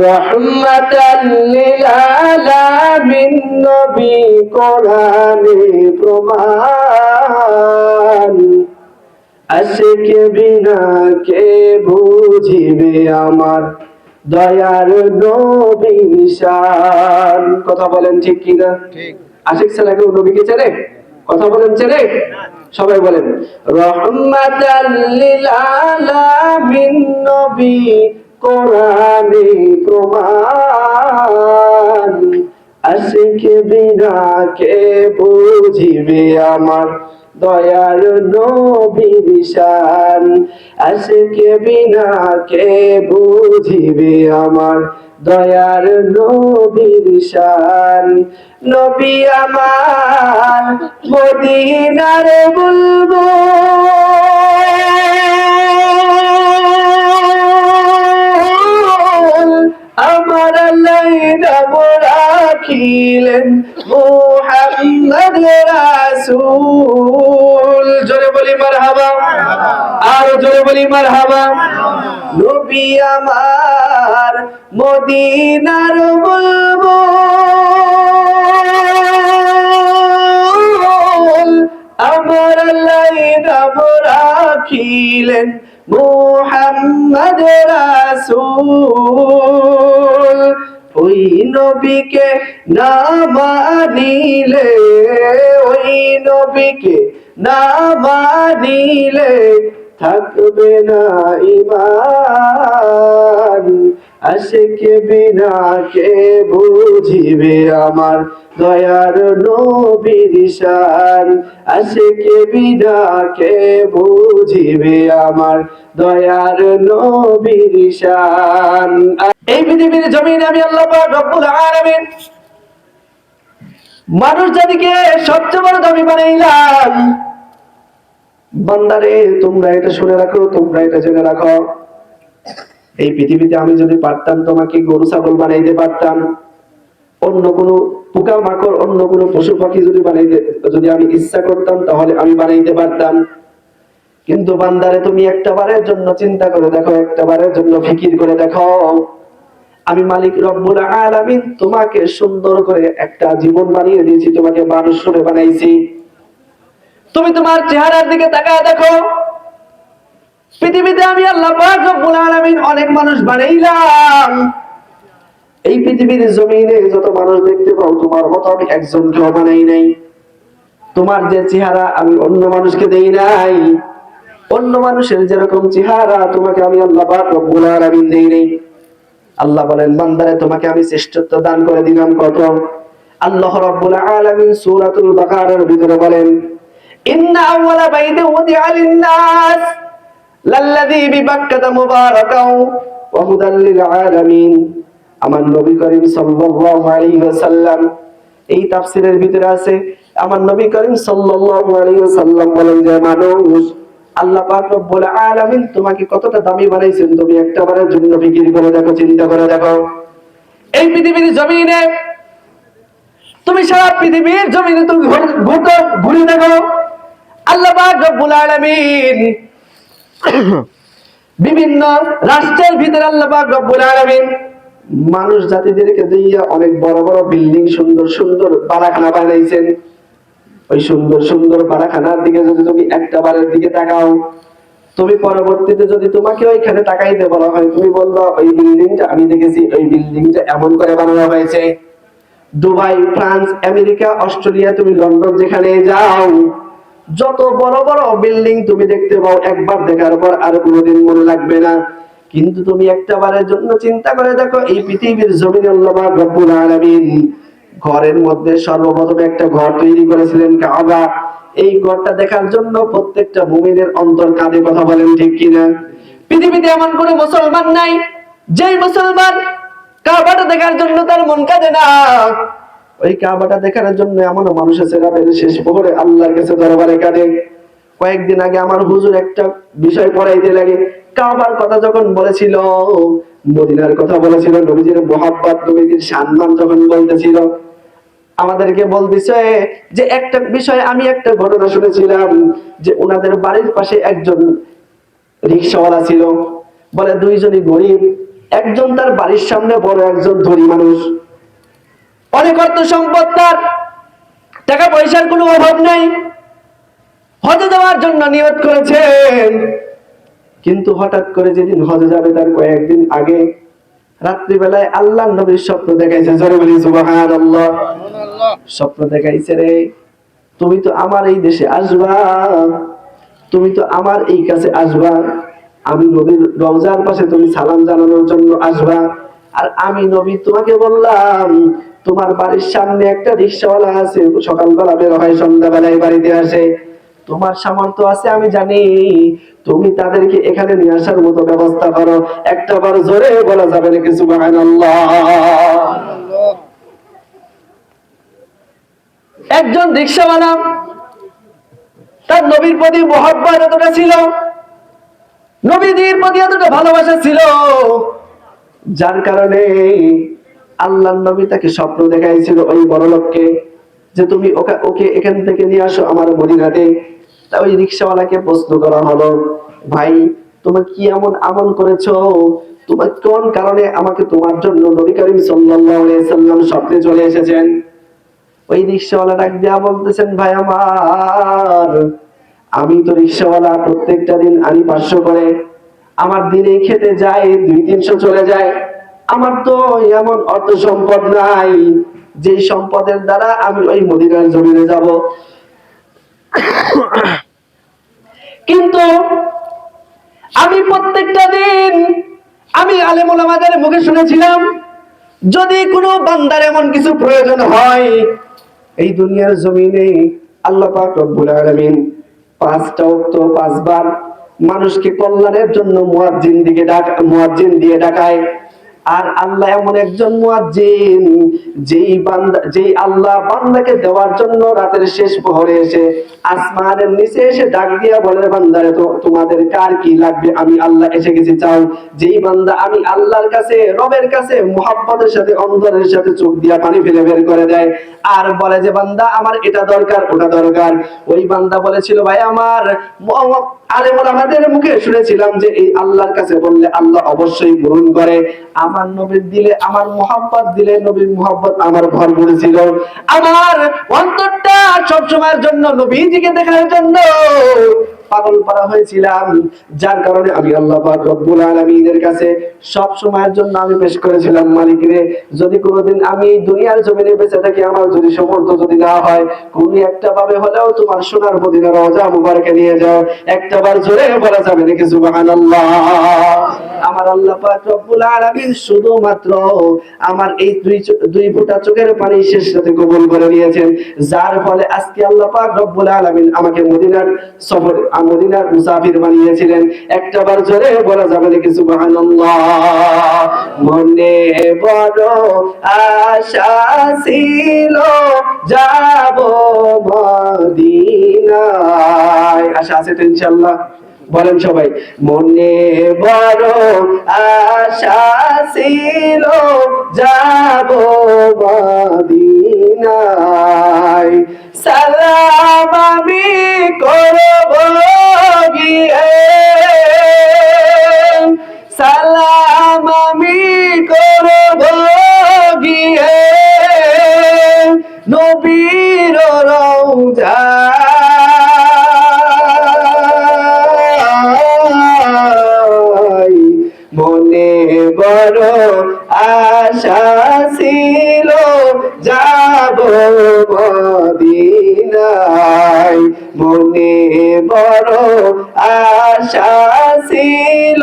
রহমাতাল লিল আলামিন নবী কোরআনে প্রমাণ আশিক বিনা কে বুঝিবে আমার দয়ার নবীর শান। কথা বলেন ঠিক কিনা? ঠিক। আশিক ছাড়া কেউ নবীকে চেনে? কথা বলেন চেনে? সবাই বলেন রহমাতাল লিল আলামিন নবী কোরআনে প্রমাণ আশিক বিনা কে বুঝিবে আমার দয়ার নবীর শান। আশিক বিনা কে বুঝিবে আমার দয়ার নবীর শান। নবী আমার মদিনার বুলবুল আমার লাইলা রাখিলেন মুহাম্মদ রাসূল। জোরে বলি মারহাবা, আর জোরে বলি মারহাবা। নবী আমার মদিনার বুলবুল আমার লাইলা রাখিলেন মুহাম্মদ রাসূল। ওই নবীকে না মানিলে, ওই নবীকে না মানিলে থাকবে না ঈমান। আশিক বিনা কে বুঝিবে আমার দয়ার নবীর শান। আশিক বিনা কে বুঝিবে আমার দয়ার নবীর শান। এই পৃথিবীর জমিনে আমি আল্লাহ পাক রব্বুল আলামিন মানুষ জাতিকে সবচেয়ে বড় দামি বানাইলাম। বান্দারে তোমরা এটা শুনে রাখো, তোমরা এটা জেনে রাখো, এই পৃথিবীতে আমি যদি পারতাম তোমাকে গরু ছাগল বানাইতে পারতাম, অন্য কোনো পোকা মাকড় অন্য কোনো পশু পাখি যদি আমি ইচ্ছা করতাম তাহলে আমি বানাইতে পারতাম। কিন্তু বান্দারে তুমি একটা বারের জন্য চিন্তা করে দেখো, একটা বারের জন্য ফিকির করে দেখো, আমি মালিক রব্বুল আলামিন তোমাকে সুন্দর করে একটা জীবন বানিয়ে দিয়েছি, তোমাকে মানুষ করে বানাইছি। তুমি তোমার চেহারার দিকে তাকায় দেখো, পৃথিবীতে আমি আল্লাহ পাক রব্বুল আলামিন অনেক মানুষ বানাইলাম। এই পৃথিবীর জমিনে যত মানুষ দেখতে পাও তোমার মতো আমি একজনকেও বানাই নাই। তোমার যে চেহারা আমি অন্য মানুষকে দেই নাই, অন্য মানুষের যেরকম চেহারা তোমাকে আমি আল্লাহ পাক রব্বুল আলামিন দেই নাই। আল্লাহ বলেন বান্দারে তোমাকে আমি শ্রেষ্ঠত্ব দান করে দিলাম কত। আল্লাহ রাব্বুল আলামিন সূরাতুল বাকারার ভিতরে বলেন ইন্না আউওয়ালা বাইতিন উদিআ লিন-নাস লাল্লাযী বিবাক্কাতা মুবারাকাও ওয়া হুদাল লিল আলামিন। আমার নবী করিম সাল্লাল্লাহু আলাইহি ওয়াসাল্লাম এই তাফসীরের ভিতরে আছে, আমার নবী করিম সাল্লাল্লাহু আলাইহি ওয়াসাল্লাম বলেন যে মানুষ আল্লাহ পাক রব্বুল আলামিন তোমাকে কতটা দামি বানাইছেন তুমি একবারের জন্য ফিকির করে দেখো, চিন্তা করে দেখো। এই পৃথিবীর জমিনে তুমি সারা পৃথিবীর জমিনে তুমি ঘুরে দেখো, আল্লাহ পাক রব্বুল আলামিন বিভিন্ন রাষ্ট্রের ভিতরে আল্লাহ পাক রব্বুল আলামিন মানুষ জাতিদেরকে দিয়ে অনেক বড় বড় বিল্ডিং সুন্দর সুন্দর বাড়াখানা বানাইছেন। ওই সুন্দর সুন্দর বাড়াখানার দিকে যদি তুমি একটা বারের দিকে তাকাও, তুমি পরবর্তীতে যদি তোমাকে ওইখানে তাকাইতে বলা হয় তুমি বলবা ওই বিল্ডিংটা আমি দেখেছি, ওই বিল্ডিংটা এমন করে বানানো হয়েছে। দুবাই, ফ্রান্স, আমেরিকা, অস্ট্রেলিয়া, তুমি লন্ডন যেখানে যাও যত বড় বড় বিল্ডিং তুমি দেখতে পাও একবার দেখার পর আর কোনোদিন মনে লাগবে না। কিন্তু তুমি একটা বারের জন্য চিন্তা করে দেখো, এই পৃথিবীর জমিনে আল্লাহ পাক রব্বুল আলামিন ঘরের মধ্যে সর্বপ্রথম একটা ঘর তৈরি করেছিলেন কাবা। এই ঘরটা দেখার জন্য প্রত্যেকটা মুমিনের অন্তর কাঁদে, কথা বলেন ঠিক কিনা? পৃথিবীতে এমন কোনো মুসলমান নাই যেই মুসলমান কাবাটা দেখার জন্য তার মন কাঁদে না। ওই কাবাটা দেখার জন্য এমন মানুষ আছে রাতের শেষ প্রহরে আল্লাহর কাছে দরবারে কাঁদে। কয়েকদিন আগে আমার হুজুর একটা বিষয় পড়াইতে লাগে, কাবার কথা যখন বলেছিল, মদিনার কথা বলেছিল, নবীজির মুহাব্বত নবীজির সম্মান যখন বলতেছিল, আমাদেরকে বলতেছে যে একটা বিষয় আমি একটা ঘটনা শুনেছিলাম যে ওনাদের বাড়ির পাশে একজন রিকশাওয়ালা ছিল, বলে দুইজনই গরিব, একজন তার বাড়ির সামনে বড় একজন ধনী মানুষ, অনেক অর্থ সম্পদ, তার টাকা পয়সার কোনো অভাব নেই, হজে যাওয়ার জন্য নিয়ত করেছেন। কিন্তু হঠাৎ করে যেদিন হজে যাবে তার কয়েকদিন আগে রাত্রিবেলায় আল্লাহর নবীর স্বপ্ন দেখাইছে। জোরে বলি সুবহানাল্লাহ। স্বপ্ন দেখাইছে, রে তুমি তো আমার এই দেশে আসবা, তুমি তো আমার এই কাছে আসবা, আমি নবীর রওজার পাশে তুমি সালাম জানানোর জন্য আসবা, আর আমি নবী তোমাকে বললাম তোমার বাড়ির সামনে একটা রিকশাওয়ালা আছে, সকালবেলা বের হয় সন্ধ্যাবেলায় বাড়িতে আসে, তোমার সামর্থ্য আছে আমি জানি, তুমি তাদেরকে এখানে নিয়ে আসার মতো ব্যবস্থা করো। একটা বার জোরে বলা যাবে নাকি সুবহানাল্লাহ? একজন রিকশাওয়ালা, তার নবীর প্রতি মহব্বত এতটা ছিল, নবীজির প্রতি এতটা ভালোবাসা ছিল, যার কারণে আল্লাহর নবী তাকে স্বপ্ন দেখাইছিল ওই বড় লোককে, যে তুমি ওকে এখান থেকে নিয়ে আসো আমার মদিনাতে। তা ওই রিকশাওয়ালাকে প্রশ্ন করা হলো, ভাই তোমার কি এমন আমল করেছো, তোমার কোন কারণে আমাকে তোমার জন্য নবী করিম সাল্লাল্লাহু আলাইহি সাল্লাম স্বপ্নে চলে এসেছেন? ওই রিকশাওয়ালা ডাক দিয়া বলতেছেন, ভাই আমার, আমি তো রিকশাওয়ালা, প্রত্যেকটা দিন আনি 500 করে, আমার দিনে খেতে যায় 200-300 চলে যায়, আমার তো এমন অর্থ সম্পদ নাই যে সম্পদের দ্বারা আমি ওই মদিনার জমিনে যাব। কিন্তু আমি প্রত্যেকটা দিন আমি আলেম ওলামাদের মুখে শুনেছিলাম, যদি কোনো বান্দার এমন কিছু প্রয়োজন হয় এই দুনিয়ার জমিনে আল্লাহ পাক রব্বুল আলামিন 5টা ওয়াক্ত 5 বার মানুষকে কল্যাণের জন্য মুয়াজ্জিন দিয়ে ডাকায়। আর আল্লাহ এমন একজন মুয়াজ্জিন, যেই আল্লাহ বান্দাকে দেওয়ার জন্য রাতের শেষ প্রহরে এসে আসমানের নিচে এসে ডাক দিয়া বলে, বান্দারে তো তোমাদের কার কি লাগবে, আমি আল্লাহ এসে গেছি চাও। যেই বান্দা আমি আল্লাহর কাছে, রবের কাছে মুহাব্বতের সাথে, অন্তরের সাথে চোখ দিয়া পানি ফেলে বের করে দেয়, আর বলে যে বান্দা আমার এটা দরকার ওটা দরকার, ওই বান্দা বলেছিল, ভাই আমার, আলেম ওলামাদের মুখে শুনেছিলাম যে এই আল্লাহর কাছে বললে আল্লাহ অবশ্যই গ্রহণ করে। আমার নবীর দিলে, আমার মুহাব্বত দিলে, নবীর মুহাব্বত আমার ভরপুর ছিল, আমার অন্তরটা সব সময়ের জন্য নবীজিকে দেখার জন্য পাগল করা হয়েছিলাম, যার কারণে আমি আল্লাহ পাক রব্বুল আলামিনের কাছে সব সময়ের জন্য আমি পেশ করেছিলাম, মালিক রে যদি কোনোদিন আমি এই দুনিয়ার জমিনে বেঁচে থাকি, আমার যদি সামর্থ্য যদি না হয়, কোনো একটা ভাবে হলেও তোমার সোনার মদিনার রওজা মুবারকে নিয়ে যাও। একটা বার জোরে বলা যাবে নাকি সুবহানাল্লাহ? আমার আল্লাহ পাক রব্বুল আলামিন শুধুমাত্র আমার এই দুই ফোঁটা চোখের পানি শেষ রাতে কবুল করে নিয়েছেন, যার ফলে আজকে আল্লাহ পাক রব্বুল আলামিন আমাকে মদিনার সফর, মদিনার মুসাফির বানিয়েছিলেন। একটা বার জোরে বলা যাবে নাকি সুবহানাল্লাহ? মনে বড় আশা ছিল যাব মদিনায়, আশা আছে তো ইনশাআল্লাহ? বলেন সবাই, মনে বড় আশা ছিল যাব মদিনায়, সালাম আমি করব গিয়ে, সালাম আমি করব গিয়ে নবীর রওজা, মনে বড় আশা ছিল যাব মদিনায়, মনে বড় আশা ছিল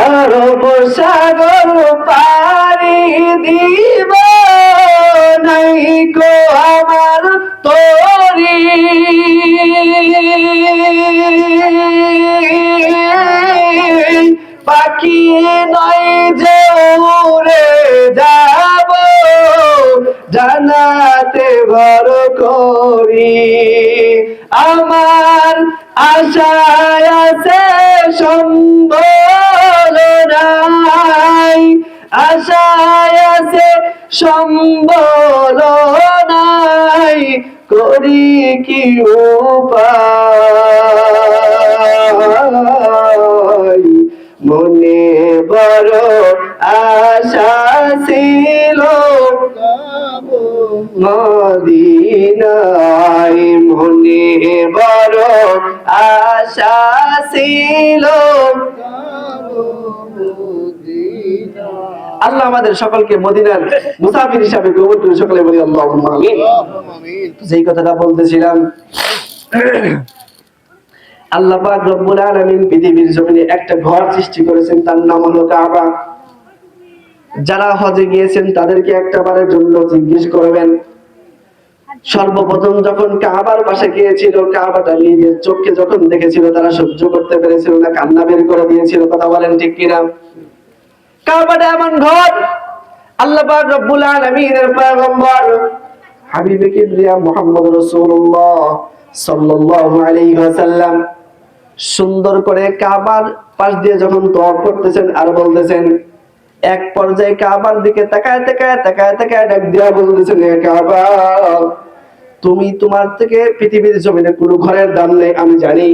আরব সাগর পাড়ি দিব নাই গো আমার তোরি, পাখি নয় যে উড়ে যাব জান্নাতে ঘর করি, আমার আশায় আছে সম্বল নাই, আশায় আছে সম্বল নাই, করি কি উপায়? মনে বড় আশা ছিল মদিনায়, মনে বড় আশা ছিল। আল্লাহ আমাদের সকলকে মদিনার মুসাফির হিসাবে কবুল করে, সকলে বলি আল্লাহুম্মা আমিন। যেই কথাটা বলতেছিলাম, আল্লাহ পাক রব্বুল আলামিন পৃথিবীর জমিনে একটা ঘর সৃষ্টি করেছেন, তার নাম হলো কাবা। যারা হজে গিয়েছেন তাদেরকে একটাবারের জন্য জিজ্ঞেস করবেন, সর্বপ্রথম যখন কাবার পাশে গিয়েছিল, কাবাটা নিজের চোখে যখন দেখেছিল, তারা সহ্য করতে পেরেছিল না, কান্না বের করে দিয়েছিল। কথা বলেন ঠিক কিনা? কাবাটা এমন ঘর, আল্লাহ পাক রব্বুল আলামিনের পয়গম্বর হাবিবে কিবরিয়া মুহাম্মদ রাসূলুল্লাহ সাল্লাল্লাহু আলাইহি ওয়াসাল্লাম সুন্দর করে কাবার পাশ দিয়ে যখন তওয়াফ করতেছেন আর বলতেছেন, এক পর্যায়ে কাবার দিকে তাকায় তাকায় তাকায় তাকায় ডাক দিয়া বলতেছেন, হে কাবা, তুমি তোমার থেকে পৃথিবীর জমিনে কোনো ঘরের দাম নেই, আমি জানি।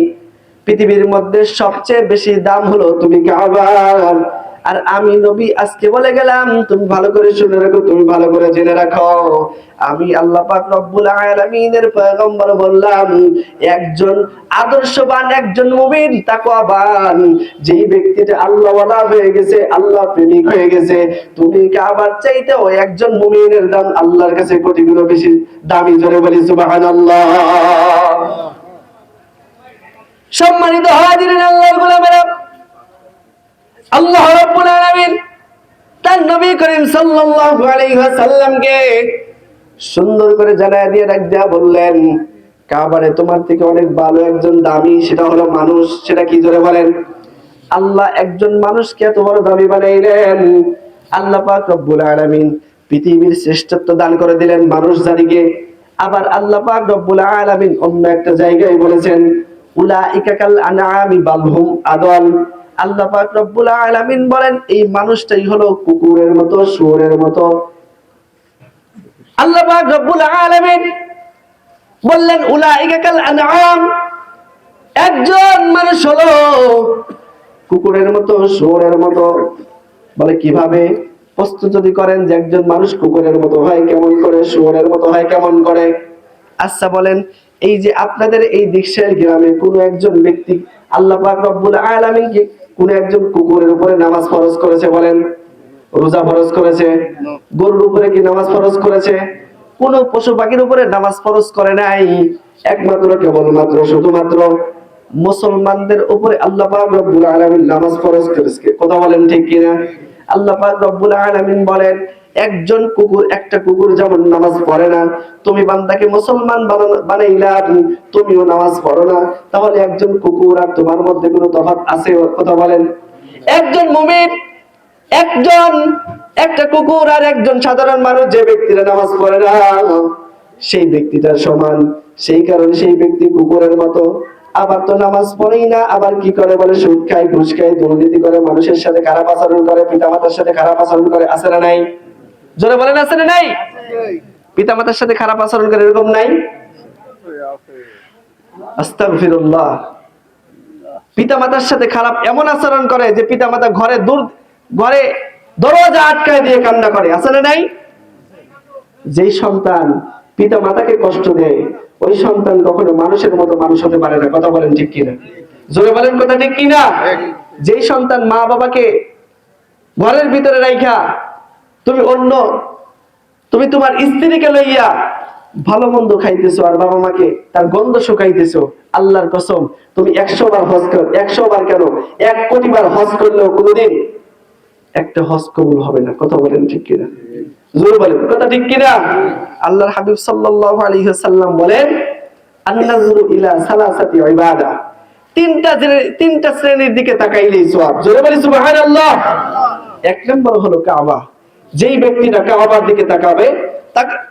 পৃথিবীর মধ্যে সবচেয়ে বেশি দাম হলো তুমি কাবা। আর আমি নবী আজকে বলে গেলাম, তুমি ভালো করে শুনে রাখো, তুমি ভালো করে জেনে রাখো, আমি আল্লাহ পাক রব্বুল আলামিনের পয়গম্বর বললাম, একজন আদর্শবান, একজন মুমিন, তাকওয়াবান, যেই ব্যক্তিটা আল্লাহওয়ালা হয়ে গেছে, আল্লাহ প্রেমিক হয়ে গেছে, তুমি কাবার চাইতেও একজন মুমিনের দাম আল্লাহর কাছে কোটি গুণ বেশি দামি। জোরে বলি সুবহানাল্লাহ। সম্মানিত হাজিরিন, আল্লাহর গোলামেরা, আল্লাহ রাব্বুল আলামিন তার নবী করিম সাল্লাল্লাহু আলাইহি ওয়াসাল্লামকে সুন্দর করে জানায় দিয়ে ডাক দিয়া বললেন, কাবারে তোমার থেকে অনেক ভালো একজন দামি, সেটা হলো মানুষ। সেটা কি? জোরে বলেন। আল্লাহ একজন মানুষকে এত বড় দামি বানাইলেন। আল্লাহ পাক রব্বুল আলামিন পৃথিবীর শ্রেষ্ঠত্ব দান করে দিলেন মানুষ জাতিকে। আবার আল্লাহ পাক রব্বুল আলামিন অন্য একটা জায়গায় বলেছেন, উলাইকা কাল আনআমি বাল হুম আদল। আল্লাহ পাক রব্বুল আলামিন বলেন, এই মানুষটাই হলো কুকুরের মতো, শুয়োরের মতো। আল্লাহ পাক রব্বুল আলামিন বললেন, উলাইকা কাল আনআম, একজন মানুষ হলো কুকুরের মতো, শুয়োরের মতো। বলে কিভাবে? প্রশ্ন যদি করেন যে একজন মানুষ কুকুরের মতো হয় কেমন করে, শুয়োরের মতো হয় কেমন করে? আচ্ছা বলেন, এই যে আপনাদের এই দিকশের গ্রামে কোন একজন ব্যক্তি আল্লাহ পাক রব্বুল আলামিন কি কোন একজন কুকুরের উপরে নামাজ ফরজ করেছে? বলেন। রোজা ফরজ করেছে? গরুর উপরে কি নামাজ ফরজ করেছে? কোন পশু পাখির উপরে নামাজ ফরজ করে নাই। একমাত্র কেবলমাত্র শুধুমাত্র মুসলমানদের উপরে আল্লাহ পাক রব্বুল আলামিন নামাজ ফরজ করেছে। কথা বলেন ঠিক কিনা? আল্লাহ পাক রব্বুল আলামিন বলেন, একজন কুকুর, একটা কুকুর যেমন নামাজ পড়ে না, তুমি বান্দাকে মুসলমান বানাইলা, তুমিও নামাজ পড়ো না, তাহলে একজন কুকুর আর তোমার মধ্যে কোনো তফাৎ আছে? কথা বলেন। একজন মুমিন, একটা কুকুর আর একজন সাধারণ মানুষ, যে ব্যক্তিরা নামাজ পড়ে না সেই ব্যক্তিটার সমান। সেই কারণে সেই ব্যক্তি কুকুরের মতো। আবার তো নামাজ পড়েই না, আবার কি করে? বলে সুদ খায়, ঘুষ খায়, দুর্নীতি করে, মানুষের সাথে খারাপ আচরণ করে, পিতামাতার সাথে খারাপ আচরণ করে। আছে না নাই? জোরে বলেন, আছে না নাই? পিতামাতার সাথে খারাপ আচরণ করে, এরকম নাই? আস্তাগফিরুল্লাহ। পিতামাতার সাথে খারাপ এমন আচরণ করে যে পিতামাতা ঘরে দরজা আটকায় দিয়ে কান্না করে। আছে না নাই? যেই সন্তান পিতা মাতাকে কষ্ট দেয়, ওই সন্তান কখনো মানুষের মতো মানুষ হতে পারে না। কথা বলেন ঠিক কিনা? জোরে বলেন, কথা ঠিক কিনা? যেই সন্তান মা বাবাকে ঘরের ভিতরে রাইখা তুমি তোমার স্ত্রীকে লইয়া ভালো মন্দ খাইতেছো আর বাবা মাকে তার গন্ধ শুকাইতেছো, আল্লাহর কসম, তুমি 100 বার হজ কর, 100 বার কেন 1 কোটি বার হজ করলেও কোনোদিন একটা হজ কবুল হবে না। কথা বলেন ঠিক কিনা? জোরে বলেন, কথা ঠিক কিনা? আল্লাহর হাবিব সাল্লাল্লাহু আলাইহি ওয়াসাল্লাম বলেন, আন-নাযরু ইলা সালাসাতি ইবাদা, তিনটা শ্রেণীর দিকে তাকাইলেই সওয়াব। জোরে বলি সুবহানাল্লাহ। 1 নম্বর হলো কাবা। যেই ব্যক্তিটা কাবার দিকে তাকাবে,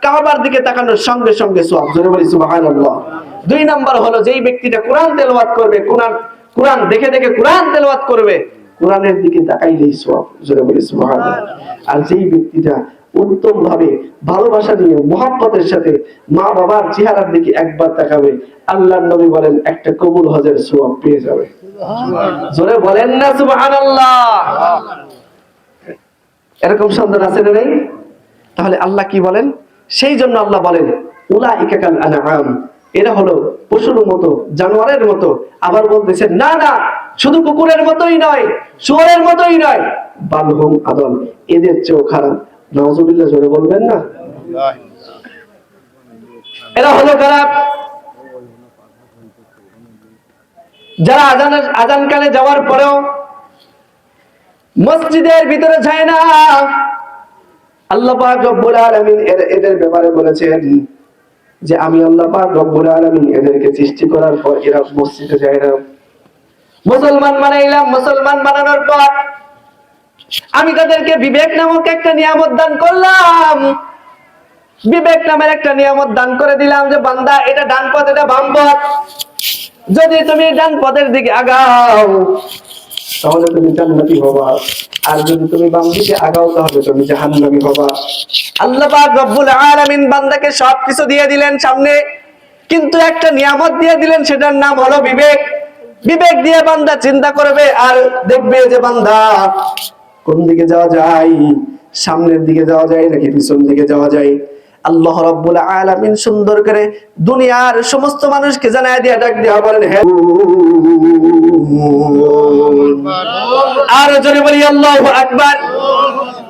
কাবার দিকে তাকানোর সঙ্গে সঙ্গে সওয়াব। জোরে বলি সুবহানাল্লাহ। 2 নম্বর হলো যেই ব্যক্তিটা কোরআন তেলাওয়াত করবে, কোরআন দেখে দেখে কোরআন তেলাওয়াত করবে, কোরআনের দিকে তাকাইলেই সওয়াব। জোরে বলি সুবহানাল্লাহ। আর যেই ব্যক্তিটা উত্তম ভাবে ভালোবাসা নিয়ে মহব্বতের সাথে মা বাবার চেহারার দিকে একবার তাকাবে, আল্লাহর নবী বলেন একটা কবুল হজের সওয়াব পেয়ে যাবে। জোরে বলেন না সুবহানাল্লাহ। এরকম সন্তান আছে না নাই? তাহলে আল্লাহ কি বলেন? সেই জন্য আল্লাহ বলেন উলাইকা কাল আনআম, এরা হলো পশুর মতো, জানোয়ারের মতো। আবার বলতেছেন না না, শুধু কুকুরের মতোই নয়, শুয়োরের মতোই নয়, বালহুম আদল, এদের চেয়েও খারাপ। নাউজুবিল্লাহ, জোরে বলবেন না। এরা হলো খারাপ যারা আজানকালে যাওয়ার পরেও মসজিদের ভিতরে যায় না। আল্লাহ পাক রব্বুল আলামিন এদের ব্যাপারে বলেছেন যে আমি আল্লাহ পাক রব্বুল আলামিন এদেরকে সৃষ্টি করার পর এরা মসজিদে যায় না। মুসলমান বানাইলাম, মুসলমান বানানোর পর আমি তাদেরকে বিবেক নামক একটা নিয়ামত দান করলাম। বিবেক নামের একটা নিয়ামত দান করে দিলাম যে বান্দা এটা ডান পথ, এটা বাম পথ। যদি তুমি ডান পথের দিকে আগাও তাহলে তুমি জান্নাতি হবা, আর যদি তুমি বাম দিকে আগাও তাহলে তুমি জাহান্নামী হবা। আল্লাহ পাক রব্বুল আলামিন বান্দাকে সবকিছু দিয়ে দিলেন সামনে, কিন্তু একটা নিয়ামত দিয়ে দিলেন, সেটার নাম হলো বিবেক। বিবেক দিয়ে বান্দা চিন্তা করবে আর দেখবে যে বান্দা কোন দিকে যাওয়া যায়, সামনের দিকে যাওয়া যায় নাকি পিছন দিকে যাওয়া যায়। আল্লাহ রাব্বুল আলামিন সুন্দর করে দুনিয়ার সমস্ত মানুষকে জানায় দিয়ে ডাক দিয়া বলেন হে, আর জোরে বলি আল্লাহু আকবার।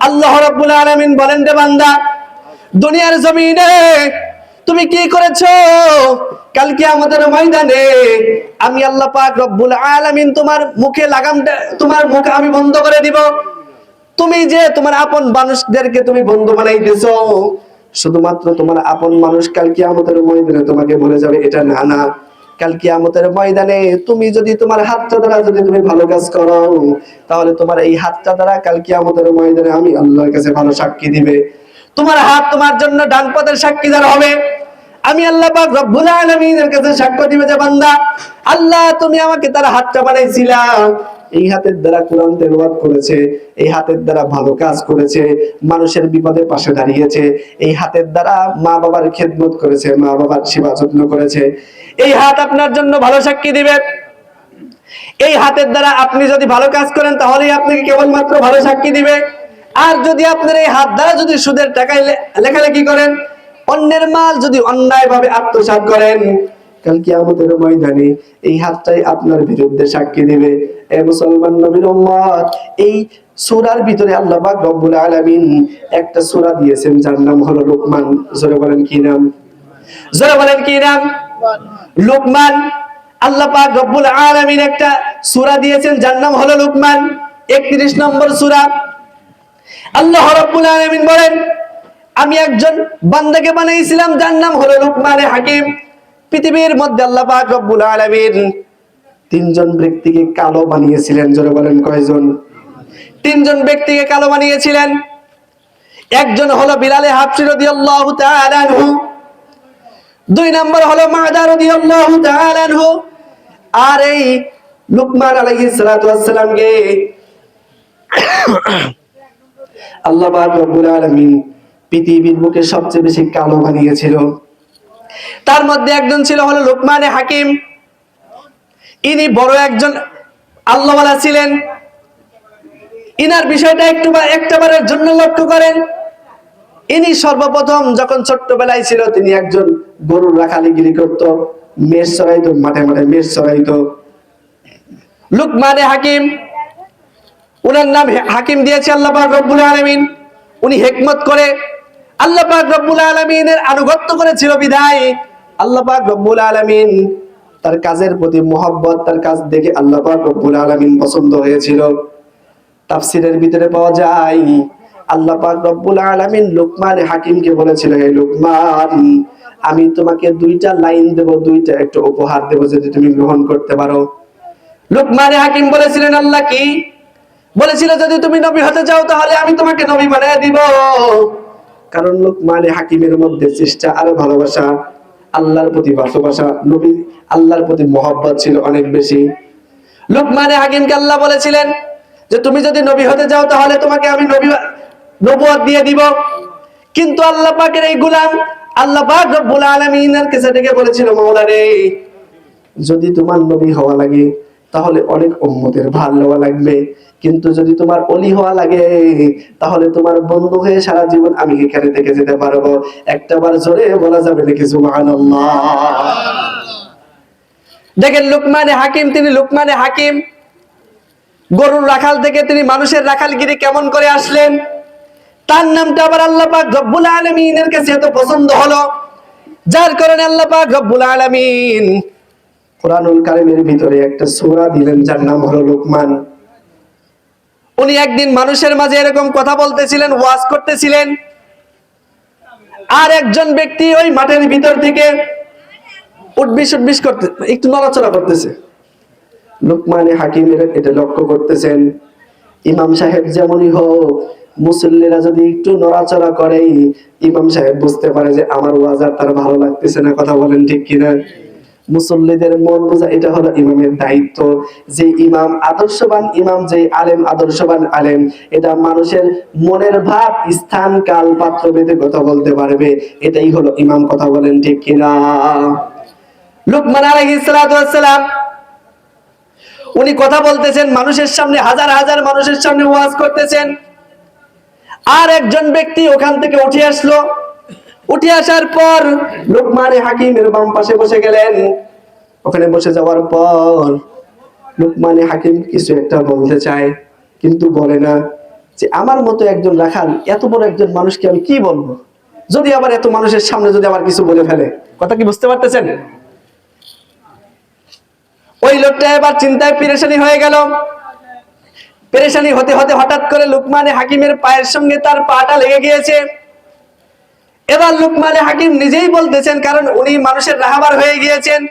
আল্লাহ রাব্বুল আলামিন বলেন রে বান্দা, দুনিয়ার জমিনে তুমি কি করেছো? কাল কিয়ামতের ময়দানে আমি আল্লাহ পাক রব্বুল আলামিন তোমার মুখে লাগামটা, তোমার মুখ আমি বন্ধ করে দিব। তুমি যে তোমার আপন মানুষদেরকে তুমি বন্ধু বানাইতেছো, শুধুমাত্র তোমার আপন মানুষ কাল কিয়ামতের ময়দানে তোমাকে বলে যাবে এটা না না। কাল কিয়ামতের ময়দানে তুমি যদি তোমার হাতটা দ্বারা যদি তুমি ভালো কাজ করো, তাহলে তোমার এই হাতটা দ্বারা কাল কিয়ামতের ময়দানে আমি আল্লাহর কাছে ভালো সাক্ষী দিবে। তোমার হাত তোমার জন্য ডান পথের সাক্ষীদার হবে। আমি আল্লাহ পাক রব্বুল আলামিনের কাছে সাক্ষ্য দিবে যে বান্দা, আল্লাহ তুমি আমাকে তার হাতটা বানাইছিলা, এই হাতের দ্বারা কোরআন তেলাওয়াত করেছে, এই হাতের দ্বারা ভালো কাজ করেছে, মানুষের বিপদে পাশে দাঁড়িয়েছে, এই হাতের দ্বারা মা বাবার খেদমত করেছে, মা বাবার সেবা যত্ন করেছে। এই হাত আপনার জন্য ভালো সাক্ষী দিবে। এই হাতের দ্বারা আপনি যদি ভালো কাজ করেন তাহলেই আপনাকে কেবলমাত্র ভালো সাক্ষী দিবে। আর যদি আপনার এই হাত দ্বারা যদি সুদের টাকায় লেখালেখি করেন, অন্যের মাল যদি অন্যায় ভাবে আত্মসাৎ করেন, কাল কিয়ামতের ময়দানে এই হাতটাই আপনার বিরুদ্ধে সাক্ষী দিবে। এ মুসলমান নবীর উম্মত, এই সূরার ভিতরে আল্লাহ পাক রব্বুল আলামিন একটা সূরা দিয়েছেন যার নাম হলো লুকমান। জোরে বলেন কি নাম? জোরে বলেন কি নাম? লুকমান। আল্লাহ পাক রব্বুল আলামিন একটা সূরা দিয়েছেন যার নাম হলো লুকমান, 31 নম্বর সূরা। আল্লাহ রাব্বুল আলামিন বলেন আমি একজন বান্দাকে বানাইছিলাম যার নাম হলো লুকমানে হাকিম। পৃথিবীর মধ্যে আল্লাহ পাক রব্বুল আলামিন তিনজন ব্যক্তিকে কালো বানিয়েছিলেন। জোরে বলেন কয়জন? তিনজন ব্যক্তিকে কালো বানিয়েছিলেন। একজন হলো বিলাল হাবশী রাদিয়াল্লাহু তাআলা আনহু, দুই নম্বর হলো মাদা রাদিয়াল্লাহু তাআলা আনহু, আর এই লুকমান আলাইহিস সালাতু ওয়াস সালামকে আল্লাহ পাক রব্বুল আলামিন পৃথিবীর বুকে সবচেয়ে বেশি কালো বানিয়েছিল। তার মধ্যে একজন ছিল হলো লুকমানে হাকিম। ইনি বড় একজন আল্লাহওয়ালা ছিলেন। ইনার বিষয়টা একটাবারের জন্য লক্ষ্য করেন। ইনি সর্বপ্রথম যখন ছোট্টবেলায় ছিল তিনি একজন গরুর রাখালিগিরি করত, মেষ চড়াইতো, মাঠে মাঠে মেষ চড়াইতো। লুকমানে হাকিম, উনার নাম হাকিম দিয়েছে আল্লাহ পাক রব্বুল আলামিন। উনি হিকমত করে আল্লাহ পাক রব্বুল আলামিনের আনুগত্য করেছিল বিধায় আল্লাহ পাক রব্বুল আলামিন তার কাজের প্রতি মহব্বত, তার কাজ দেখে আল্লাহ পাক রব্বুল আলামিন পছন্দ হয়েছিল। তাফসীরের ভিতরে পাওয়া যায় আল্লাহ পাক রব্বুল আলামিন লুকমান হাকিমকে বলেছিল হে লুকমান, আমি তোমাকে দুইটা লাইন দেব, দুইটা একটু উপহার দেব, যদি তুমি গ্রহণ করতে পারো। লুকমান হাকিম বলেছিলেন আল্লাহ কি? বলেছিল যদি তুমি নবী হতে চাও তাহলে আমি তোমাকে নবী বানিয়ে দিব। কারণ লুকমান হাকিমের মধ্যে চেষ্টা আর ভালোবাসা, আল্লাহর প্রতি ভালোবাসা, নবী আল্লাহর প্রতি মহব্বত ছিল অনেক বেশি। লুকমান হাকিমকে আল্লাহ বলেছিলেন যে তুমি যদি নবী হতে চাও তাহলে তোমাকে আমি নবুয়ত দিয়ে দিব। কিন্তু আল্লাহ পাকের এই গোলাম আল্লাহ পাক রব্বুল আলামিনের কাছে ডেকে বলেছিল, মাওলা রে, যদি তোমার নবী হওয়া লাগে তাহলে অনেক উম্মতের ভাল হওয়া লাগবে, কিন্তু যদি তোমার ওলি হওয়া লাগে তাহলে তোমার বন্ধু হয়ে সারা জীবন আমি এখানে থেকে যেতে পারবো। একটাবার জোরে বলা যাবে নাকি সুবহানাল্লাহ? দেখেন লুকমানে হাকিম, তিনি লুকমানে হাকিম গরুর রাখাল থেকে তিনি মানুষের রাখালগিরি কেমন করে আসলেন। তার নামটা আবার আল্লাহ পাক রব্বুল আলামিনের কাছে এত পছন্দ হলো, যার কারণে আল্লাহ পাক রব্বুল আলামিন কুরআনুল কারীমের ভিতরে একটা সূরা দিলেন যার নাম হলো লুকমান। উনি একদিন মানুষের মাঝে এরকম কথা বলতেছিলেন, ওয়াজ করতেছিলেন, আর একজন ব্যক্তি ওই মাঠের ভিতর থেকে উঠবিস উঠবিস করতে, একটু নড়াচড়া করতেছে। লুকমানে হাকিমের এটা লক্ষ্য করতেছেন। ইমাম সাহেব যেমনই হোক, মুসল্লিরা যদি একটু নড়াচড়া করে, ইমাম সাহেব বুঝতে পারে যে আমার ওয়াজ আর তার ভালো লাগতেছে না। কথা বলেন ঠিক কিনা? মুসল্লিদের মন বোঝা এটা হলো ইমামের দায়িত্ব। যে ইমাম আদর্শবান ইমাম, যে আলেম আদর্শবান আলেম, এটা মানুষের মনের ভাব স্থান কাল পাত্র ভেদে কথা বলতে পারবে, এটাই হলো ইমাম। কথা বলেন ঠিক কিনা? লুকমান আলাইহিস সালাতু ওয়াস সালাম উনি কথা বলতেছেন মানুষের সামনে, হাজার হাজার মানুষের সামনে ওয়াজ করতেছেন। আর একজন ব্যক্তি ওখান থেকে উঠে আসলো। উঠে আসার পর লুকমানে হাকিমের বাম পাশে বসে গেলেন। ওখানে বসে যাওয়ার পর লুকমানে হাকিম কিছু একটা বলতে চায়, কিন্তু বলে না। যে আমার মতো একজন রাখাল, এত বড় একজন মানুষকে আমি কি বলবো, যদি আবার এত মানুষের সামনে যদি আবার কিছু বলে ফেলে। কথা কি বুঝতে পারতেছেন? ওই লোকটা এবার চিন্তায় পেরেশানি হয়ে গেল। পেরেশানি হতে হতে হঠাৎ করে লুকমানে হাকিমের পায়ের সঙ্গে তার পাটা লেগে গিয়েছে। এবার লুকমানে হাকিম নিজেই বলতেছেন, কারণ উনি মানুষের রাহবার হয়ে গিয়েছেন।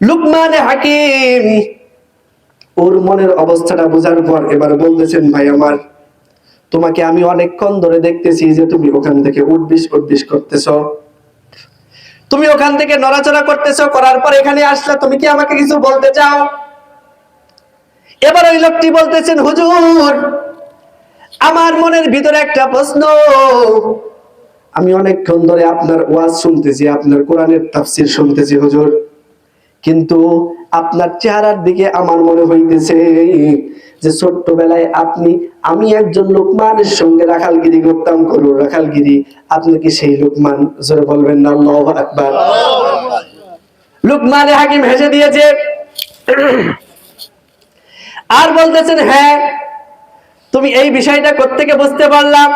লুকমানে হাকিম ওর মনের অবস্থাটা বোঝার পর এবার বলতেছেন, ভাই আমার, তোমাকে আমি অনেকক্ষণ ধরে দেখতেছি যে তুমি ওখান থেকে উঠবিস উঠবিস করতেছো, তুমি ওখান থেকে নড়াচড়া করতেছো, করার পর এখানে আসলে তুমি কি আমাকে কিছু বলতে চাও? এবার ওই লোকটি বলতেছেন, হুজুর, আমার মনের ভিতরে একটা প্রশ্ন। আমি অনেকক্ষণ ধরে আপনার ওয়াজ শুনতেছি, আপনার কোরআনের তাফসীর শুনতেছি হুজুর, কিন্তু আপনার চেহারার দিকে আমার মনে হইতেছে যে ছোট্টবেলায় আমি একজন লোকমানের সঙ্গে রাখালগিরি করতাম, গরুর রাখালগিরি। আপনি কি সেই লোকমান? জোরে বলবেন না আল্লাহু আকবার। লুকমানে হাকিম হেসে দিয়েছে আর বলতেছেন, হ্যাঁ, তুমি এই বিষয়টা কোত্থেকে বুঝতে পারলাম?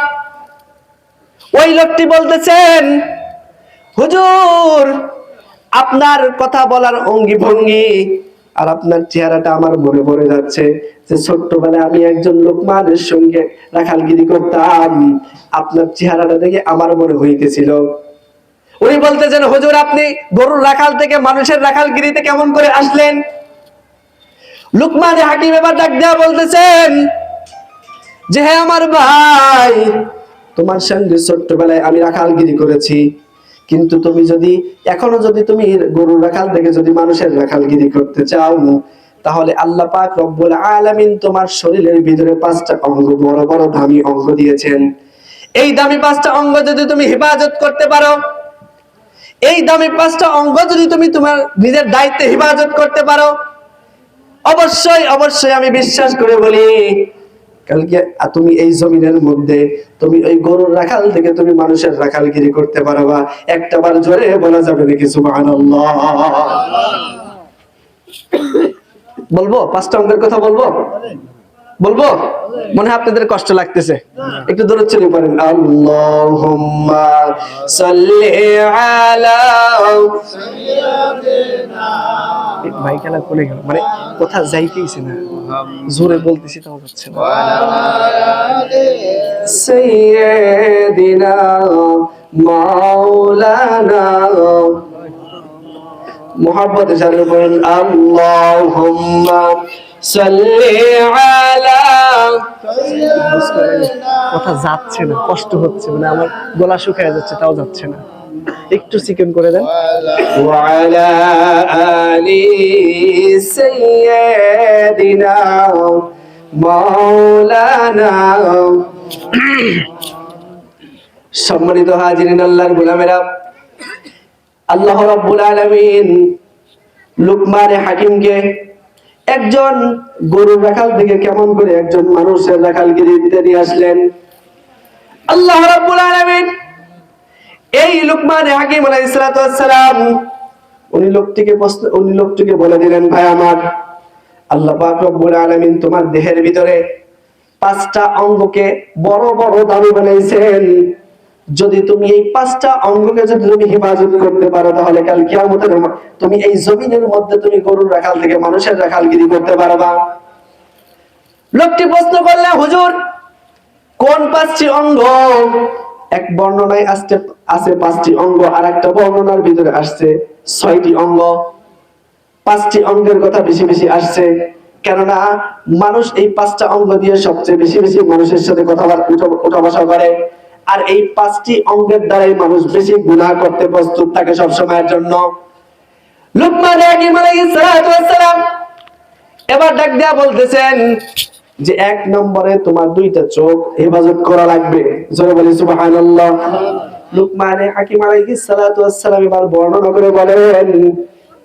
ওই লোকটি বলতেছেন, হুজুর, আপনার কথা বলার অঙ্গি ভঙ্গি আর আপনার চেহারাটা আমার মনে পড়ে যাচ্ছে যে ছোট্টবেলায় আমি একজন লোকমানের সঙ্গে রাখালগিরি করতাম। আপনার চেহারাটা দেখে আমার মনে হইতেছিল। উনি বলতেছেন, হুজুর, আপনি গরুর রাখাল থেকে মানুষের রাখালগিরিতে কেমন করে আসলেন? লুকমানে হাকিম এবার ডাক দেয়া বলতেছেন যে, হ্যাঁ আমার ভাই, তোমার সঙ্গে ছোট্টবেলায় আমি রাখালগিরি করেছি, কিন্তু তুমি যদি এখনো যদি তুমি গরুর রাখাল থেকে যদি মানুষের রাখালগিরি করতে চাও, তাহলে আল্লাহ পাক রব্বুল আলামিন তোমার শরীরের ভিতরে 5টা অঙ্গ, বড় বড় দামি অঙ্গ দিয়েছেন। এই দামি 5টা অঙ্গ যদি তুমি হেফাজত করতে পারো, এই দামি 5টা অঙ্গ যদি তুমি তোমার নিজের দায়িত্বে হেফাজত করতে পারো, অবশ্যই অবশ্যই আমি বিশ্বাস করে বলি, কালকে তুমি এই জমিনের মধ্যে তুমি ওই গরুর রাখাল থেকে তুমি মানুষের রাখালগিরি করতে পারবা। একটাবার জোরে বলা যাবে নাকি সুবহানাল্লাহ? বলবো 5টা অঙ্কের কথা বলবো? বলবো? মনে হয় আপনাদের কষ্ট লাগতেছে, একটু দরুদ শরীফ পড়েন। আল্লাহুম্মা সাল্লি আলা সাইয়্যিদিনা। ভাই খেলা কোনে গেল, মানে কথা যাইতেইছে না, জোরে বলতেছি তাও যাচ্ছে না। সাইয়্যিদিনা মাওলানা, মুহাব্বতে সাথে বলেন, আল্লাহুম্মা সাল্লি আলা সাইয়্যিদিনা। কথা যাচ্ছে না, কষ্ট হচ্ছে, মানে আমার গলা শুকিয়ে যাচ্ছে, তাও যাচ্ছে না। একটু চিকেন করে দেন। ওয়ালা আলি সাইয়্যিদিনা মাওলানা। সম্মানিত হাজিরিন, আল্লাহর গোলামেরা, আল্লাহ রাব্বুল আলামিন লুকমান হাকিমকে একজন গরুর রাখাল থেকে কেমন করে একজন মানুষের রাখালগিরিতে নিয়ে আসলেন। আল্লাহ রাব্বুল আলামিন এই লুকমান হাকিম আলাইহিস সালাতু ওয়াস সালাম উনি লোকটিকে বলে দিলেন, ভাই আমার, আল্লাহ পাক রব্বুল আলামিন তোমার দেহের ভিতরে 5টা অঙ্গকে বড় বড় দামি বানাইছেন। যদি তুমি এই 5টা অঙ্গকে যদি তুমি হেফাজত করতে পারো, তাহলে কাল কিয়ামতের তুমি এই জমিনের মধ্যে তুমি গরুর রাখাল থেকে মানুষের রাখালগিরি করতে পারবা। লোকটি প্রশ্ন করলেন, হুজুর কোন 5টি অঙ্গ? এক বর্ণনায় আছে 5টি অঙ্গ, আর একটা বর্ণনার ভিতরে আসছে 6টি অঙ্গ। 5টি অঙ্গের কথা বেশি বেশি আসছে, কেননা মানুষ এই 5টা অঙ্গ দিয়ে সবচেয়ে বেশি বেশি মানুষের সাথে কথাবার্তা উঠা বসা করে। আর এই 5টি অঙ্গের দ্বারাই মানুষ বেশি গুনাহ করতে প্রস্তুত থাকে সব সময়ের জন্য। লুকমান হাকিম আলাইহিস সালাতু ওয়াস সালাম এবার ডাক দেয়া বলতেছেন যে 1 নম্বরে তোমার 2টা চোখ হেফাজত করা লাগবে। জোরে বলি সুবহানাল্লাহ। লুকমান হাকিম আলাইহিস সালাতু ওয়াস সালাম এবার বর্ণনা করে বলেন,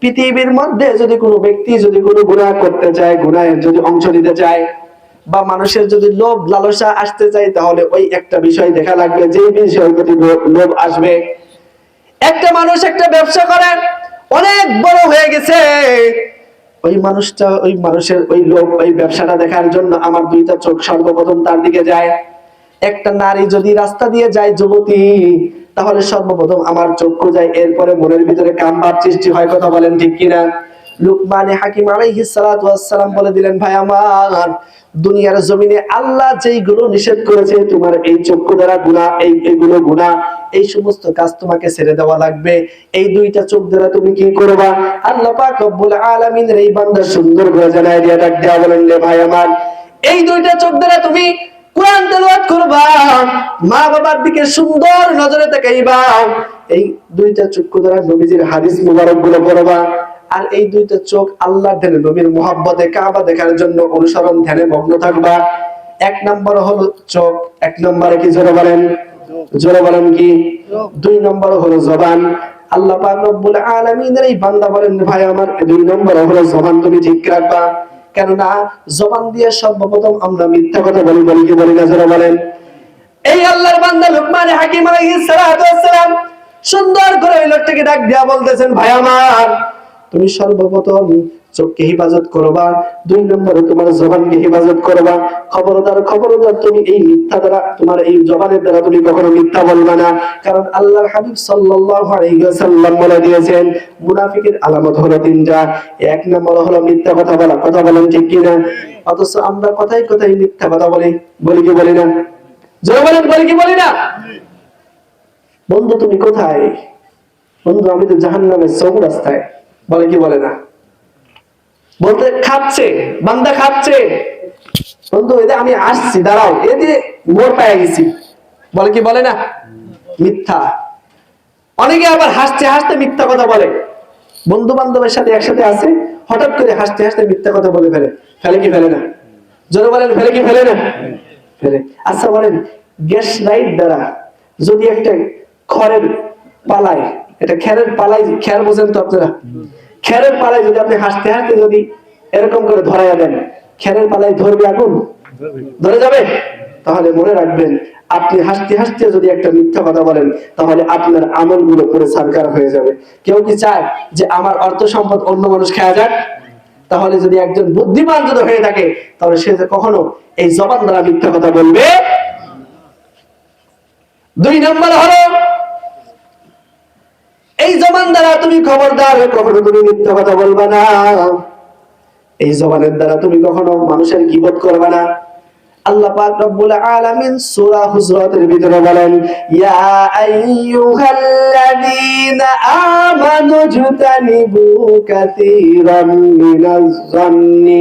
পৃথিবীর মধ্যে যদি কোনো ব্যক্তি যদি কোনো গুনাহ করতে চায়, গুনাহের যদি অংশ নিতে চায়, বা মানুষের যদি লোভ লালসা আসতে চায়, তাহলে ওই একটা বিষয় দেখা লাগবে, যে বিষয়ের প্রতি লোভ আসবে। একটা মানুষ একটা ব্যবসা করে, অনেক বড় হয়ে গেছে, ওই মানুষের ওই লোভ, ওই ব্যবসাটা দেখার জন্য আমার 2টা চোখ সর্বপ্রথম তার দিকে যায়। একটা নারী যদি রাস্তা দিয়ে যায়, যুবতী, তাহলে সর্বপ্রথম আমার চক্ষু যায়, এরপরে মনের ভিতরে কামভাব সৃষ্টি হয়। কথা বলেন ঠিক কিনা? লুকমান হাকিম আলাইহিস সালাতু ওয়াস সালাম বলে দিলেন, ভাই আমার, দুনিয়ার জমিনে আল্লাহ যেইগুলো নিষেধ করেছে, তোমার এই চক্ষু দ্বারা গুনাহ, এইগুলো গুনাহ, এই সমস্ত কাজ তোমাকে ছেড়ে দেওয়া লাগবে। এই 2টা চোখ দ্বারা তুমি কি করবা? আল্লাহ পাক রব্বুল আলামিনের এই বান্দা সুন্দর করে জানায় দিয়া ডাক দেয়া বলেন, রে ভাই আমার, এই 2টা চোখ দ্বারা তুমি কোরআন তেলাওয়াত করবা, মা বাবার দিকে সুন্দর নজরে তাকাইবা, এই 2টা চক্ষু দ্বারা নবীজির হাদিস মুবারক গুলো পড়বা, আর এই 2টা চোখ আল্লাহর ধ্যানে, নবীর মুহাব্বতে, কাবা দেখার জন্য অনুসরণ ধ্যানে মগ্ন থাকবা। 1 নম্বর হলো চোখ। 1 নম্বরে কি? জোরে বলেন, জোরে বলেন কি? 2 নম্বর হলো জবান। আল্লাহ পাক রব্বুল আলামিনের এই বান্দা বলেন, ভাই আমার, 2 নম্বর হলো জবান তুমি ঠিক রাখবা, কেননা জবান দিয়ে সর্বপ্রথম আমরা মিথ্যা কথা বলি, বলি কি বলি না? জোরে বলেন। এই আল্লাহর বান্দা লুকমান হাকিম আলাইহিস সালাতু ওয়াস সালাম সুন্দর করে ওই লোকটাকে ডাক দিয়া বলতেছেন, ভাই আমার, তুমি সর্বপ্রথম চোখকে হেফাজত করবা, 2 নম্বরে তোমার জবানকে হেফাজত করবা। খবরদার খবরদার, তুমি এই মিথ্যা দ্বারা, তোমার এই জবানের দ্বারা তুমি কখনো মিথ্যা বলবা না, কারণ আল্লাহর হাবিব সাল্লাল্লাহু আলাইহি ওয়াসাল্লাম বলে দিয়েছেন, মুনাফিকের আলামত হলো 3টা। 1 নম্বর হলো মিথ্যা কথা বলা। কথা বলেন ঠিক কিনা? অথচ আমরা কথায় কথায় মিথ্যা কথা বলি, বলি কি বলি না? জোরে বলেন, বলি কি বলি না? বন্ধু তুমি কোথায়? বন্ধু আমি তো জাহান্নামের চৌরাস্তায়, বলে কি বলে না? বলতে খাচ্ছে, বান্দা খাচ্ছে, বন্ধু এই যে আমি আসছি, দাঁড়াও, এই যে মোড় পায়ে গেছি, বলে কি বলে না? মিথ্যা। অনেকে আবার হাসতে হাসতে মিথ্যা কথা বলে। বন্ধু বান্ধবের সাথে একসাথে আছে, হঠাৎ করে হাসতে হাসতে মিথ্যা কথা বলে ফেলে। ফেলে কি ফেলে না? জোরে বলেন, ফেলে কি ফেলে না? ফেলে। আচ্ছা বলেন, গ্যাস লাইট দ্বারা যদি একটা খড়ের পালায়, এটা খেরের পালায়, খের বোঝেন তো আপনারা, খেরের পালায় যদি আপনি হাসতে হাসতে যদি এরকম করে ধরাইয়া দেন, খেরের পালায় ধরবে আগুন? ধরে যাবে? তাহলে মনে রাখবেন, আপনি হাসতে হাসতে যদি একটা মিথ্যা কথা বলেন, তাহলে আপনার আমলগুলো পুরো সারকার হয়ে যাবে। কেউ কি চায় যে আমার অর্থ সম্পদ অন্য মানুষ খেয়া যাক? তাহলে যদি একজন বুদ্ধিমান যদি হয়ে থাকে, তাহলে সে কখনো এই জবান দ্বারা মিথ্যা কথা বলবে। 2 নম্বর হলো, এই জবান দ্বারা তুমি খবরদার কখনো তুমি মিথ্যা কথা বলবা না। এই জবানের দ্বারা তুমি কখনো মানুষের গীবত করবে না। আল্লাহ পাক রব্বুল আলামিন সূরা হুজরাতের ভিতরে বলেন, ইয়া আইয়ুহাল্লাযীনা আমানু জুতানিবু কাসীরাম মিনাজ যান্নি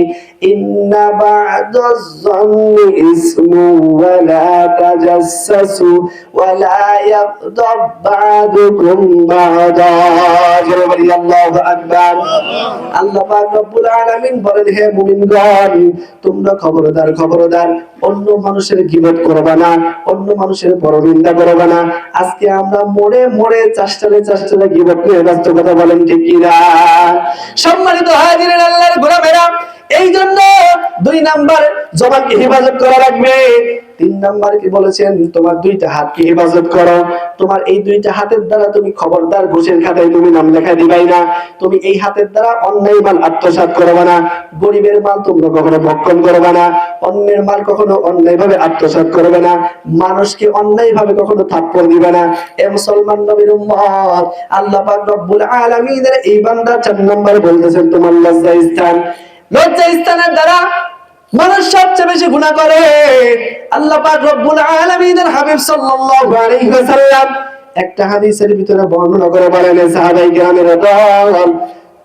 ইন্না বা'দাজ যান্নি ইসমুন ওয়া লা তাজাসসু ওয়া লা ইয়াগদাব বা'দুকুম বা'দা। আল্লাহু আকবার। আল্লাহ পাক রব্বুল আলামিন বলেন, হে মুমিনগণ, তোমরা খবরদার খবরদার অন্য মানুষের গীবত করবে না, অন্য মানুষের পরনিন্দা করবে না। আজকে আমরা মোড়ে মোড়ে চাষ্টালে চাষ্টালে গীবত নিয়ে ব্যস্ত, কথা বলেন ঠিক কি না? সম্মানিত হাজিরিন, আল্লাহর গোলামেরা, এই জন্য 2 নাম্বার জবানকে হেফাজত করা লাগবে। 3 নাম্বার কি বলেছেন? তোমার 2টা হাতকে হেফাজত করো। তোমার এই 2টা হাতের দ্বারা তুমি খবরদার ঘুষের খাতায় তুমি নাম লেখা দিবাই না। তুমি এই হাতের দ্বারা অন্যায় মাল আত্মসাৎ করবে না, গরিবের মাল তোমরা কখনো ভক্ষণ করবে না, অন্যের মাল কখনো অন্যায়ভাবে আত্মসাৎ করবে না, মানুষকে অন্যায়ভাবে কখনো থাপ্পড় দিবে না। এ মুসলমান নবীর উম্মত, আল্লাহ পাক রব্বুল আলামিনের এই বান্দা 4 নাম্বার বলতেছেন তোমার লজ্জা স্থান। লজ্জা স্থানের দ্বারা মানুষ সবচেয়ে বেশি গুনাহ করে। আল্লাহ পাক রব্বুল আলামিনের হাবিব সাল্লাল্লাহু আলাইহি ওয়াসাল্লাম একটা হাদিসের ভিতরে বর্ণনা করে বলেন, সাহাবায়ে কেরামের দল,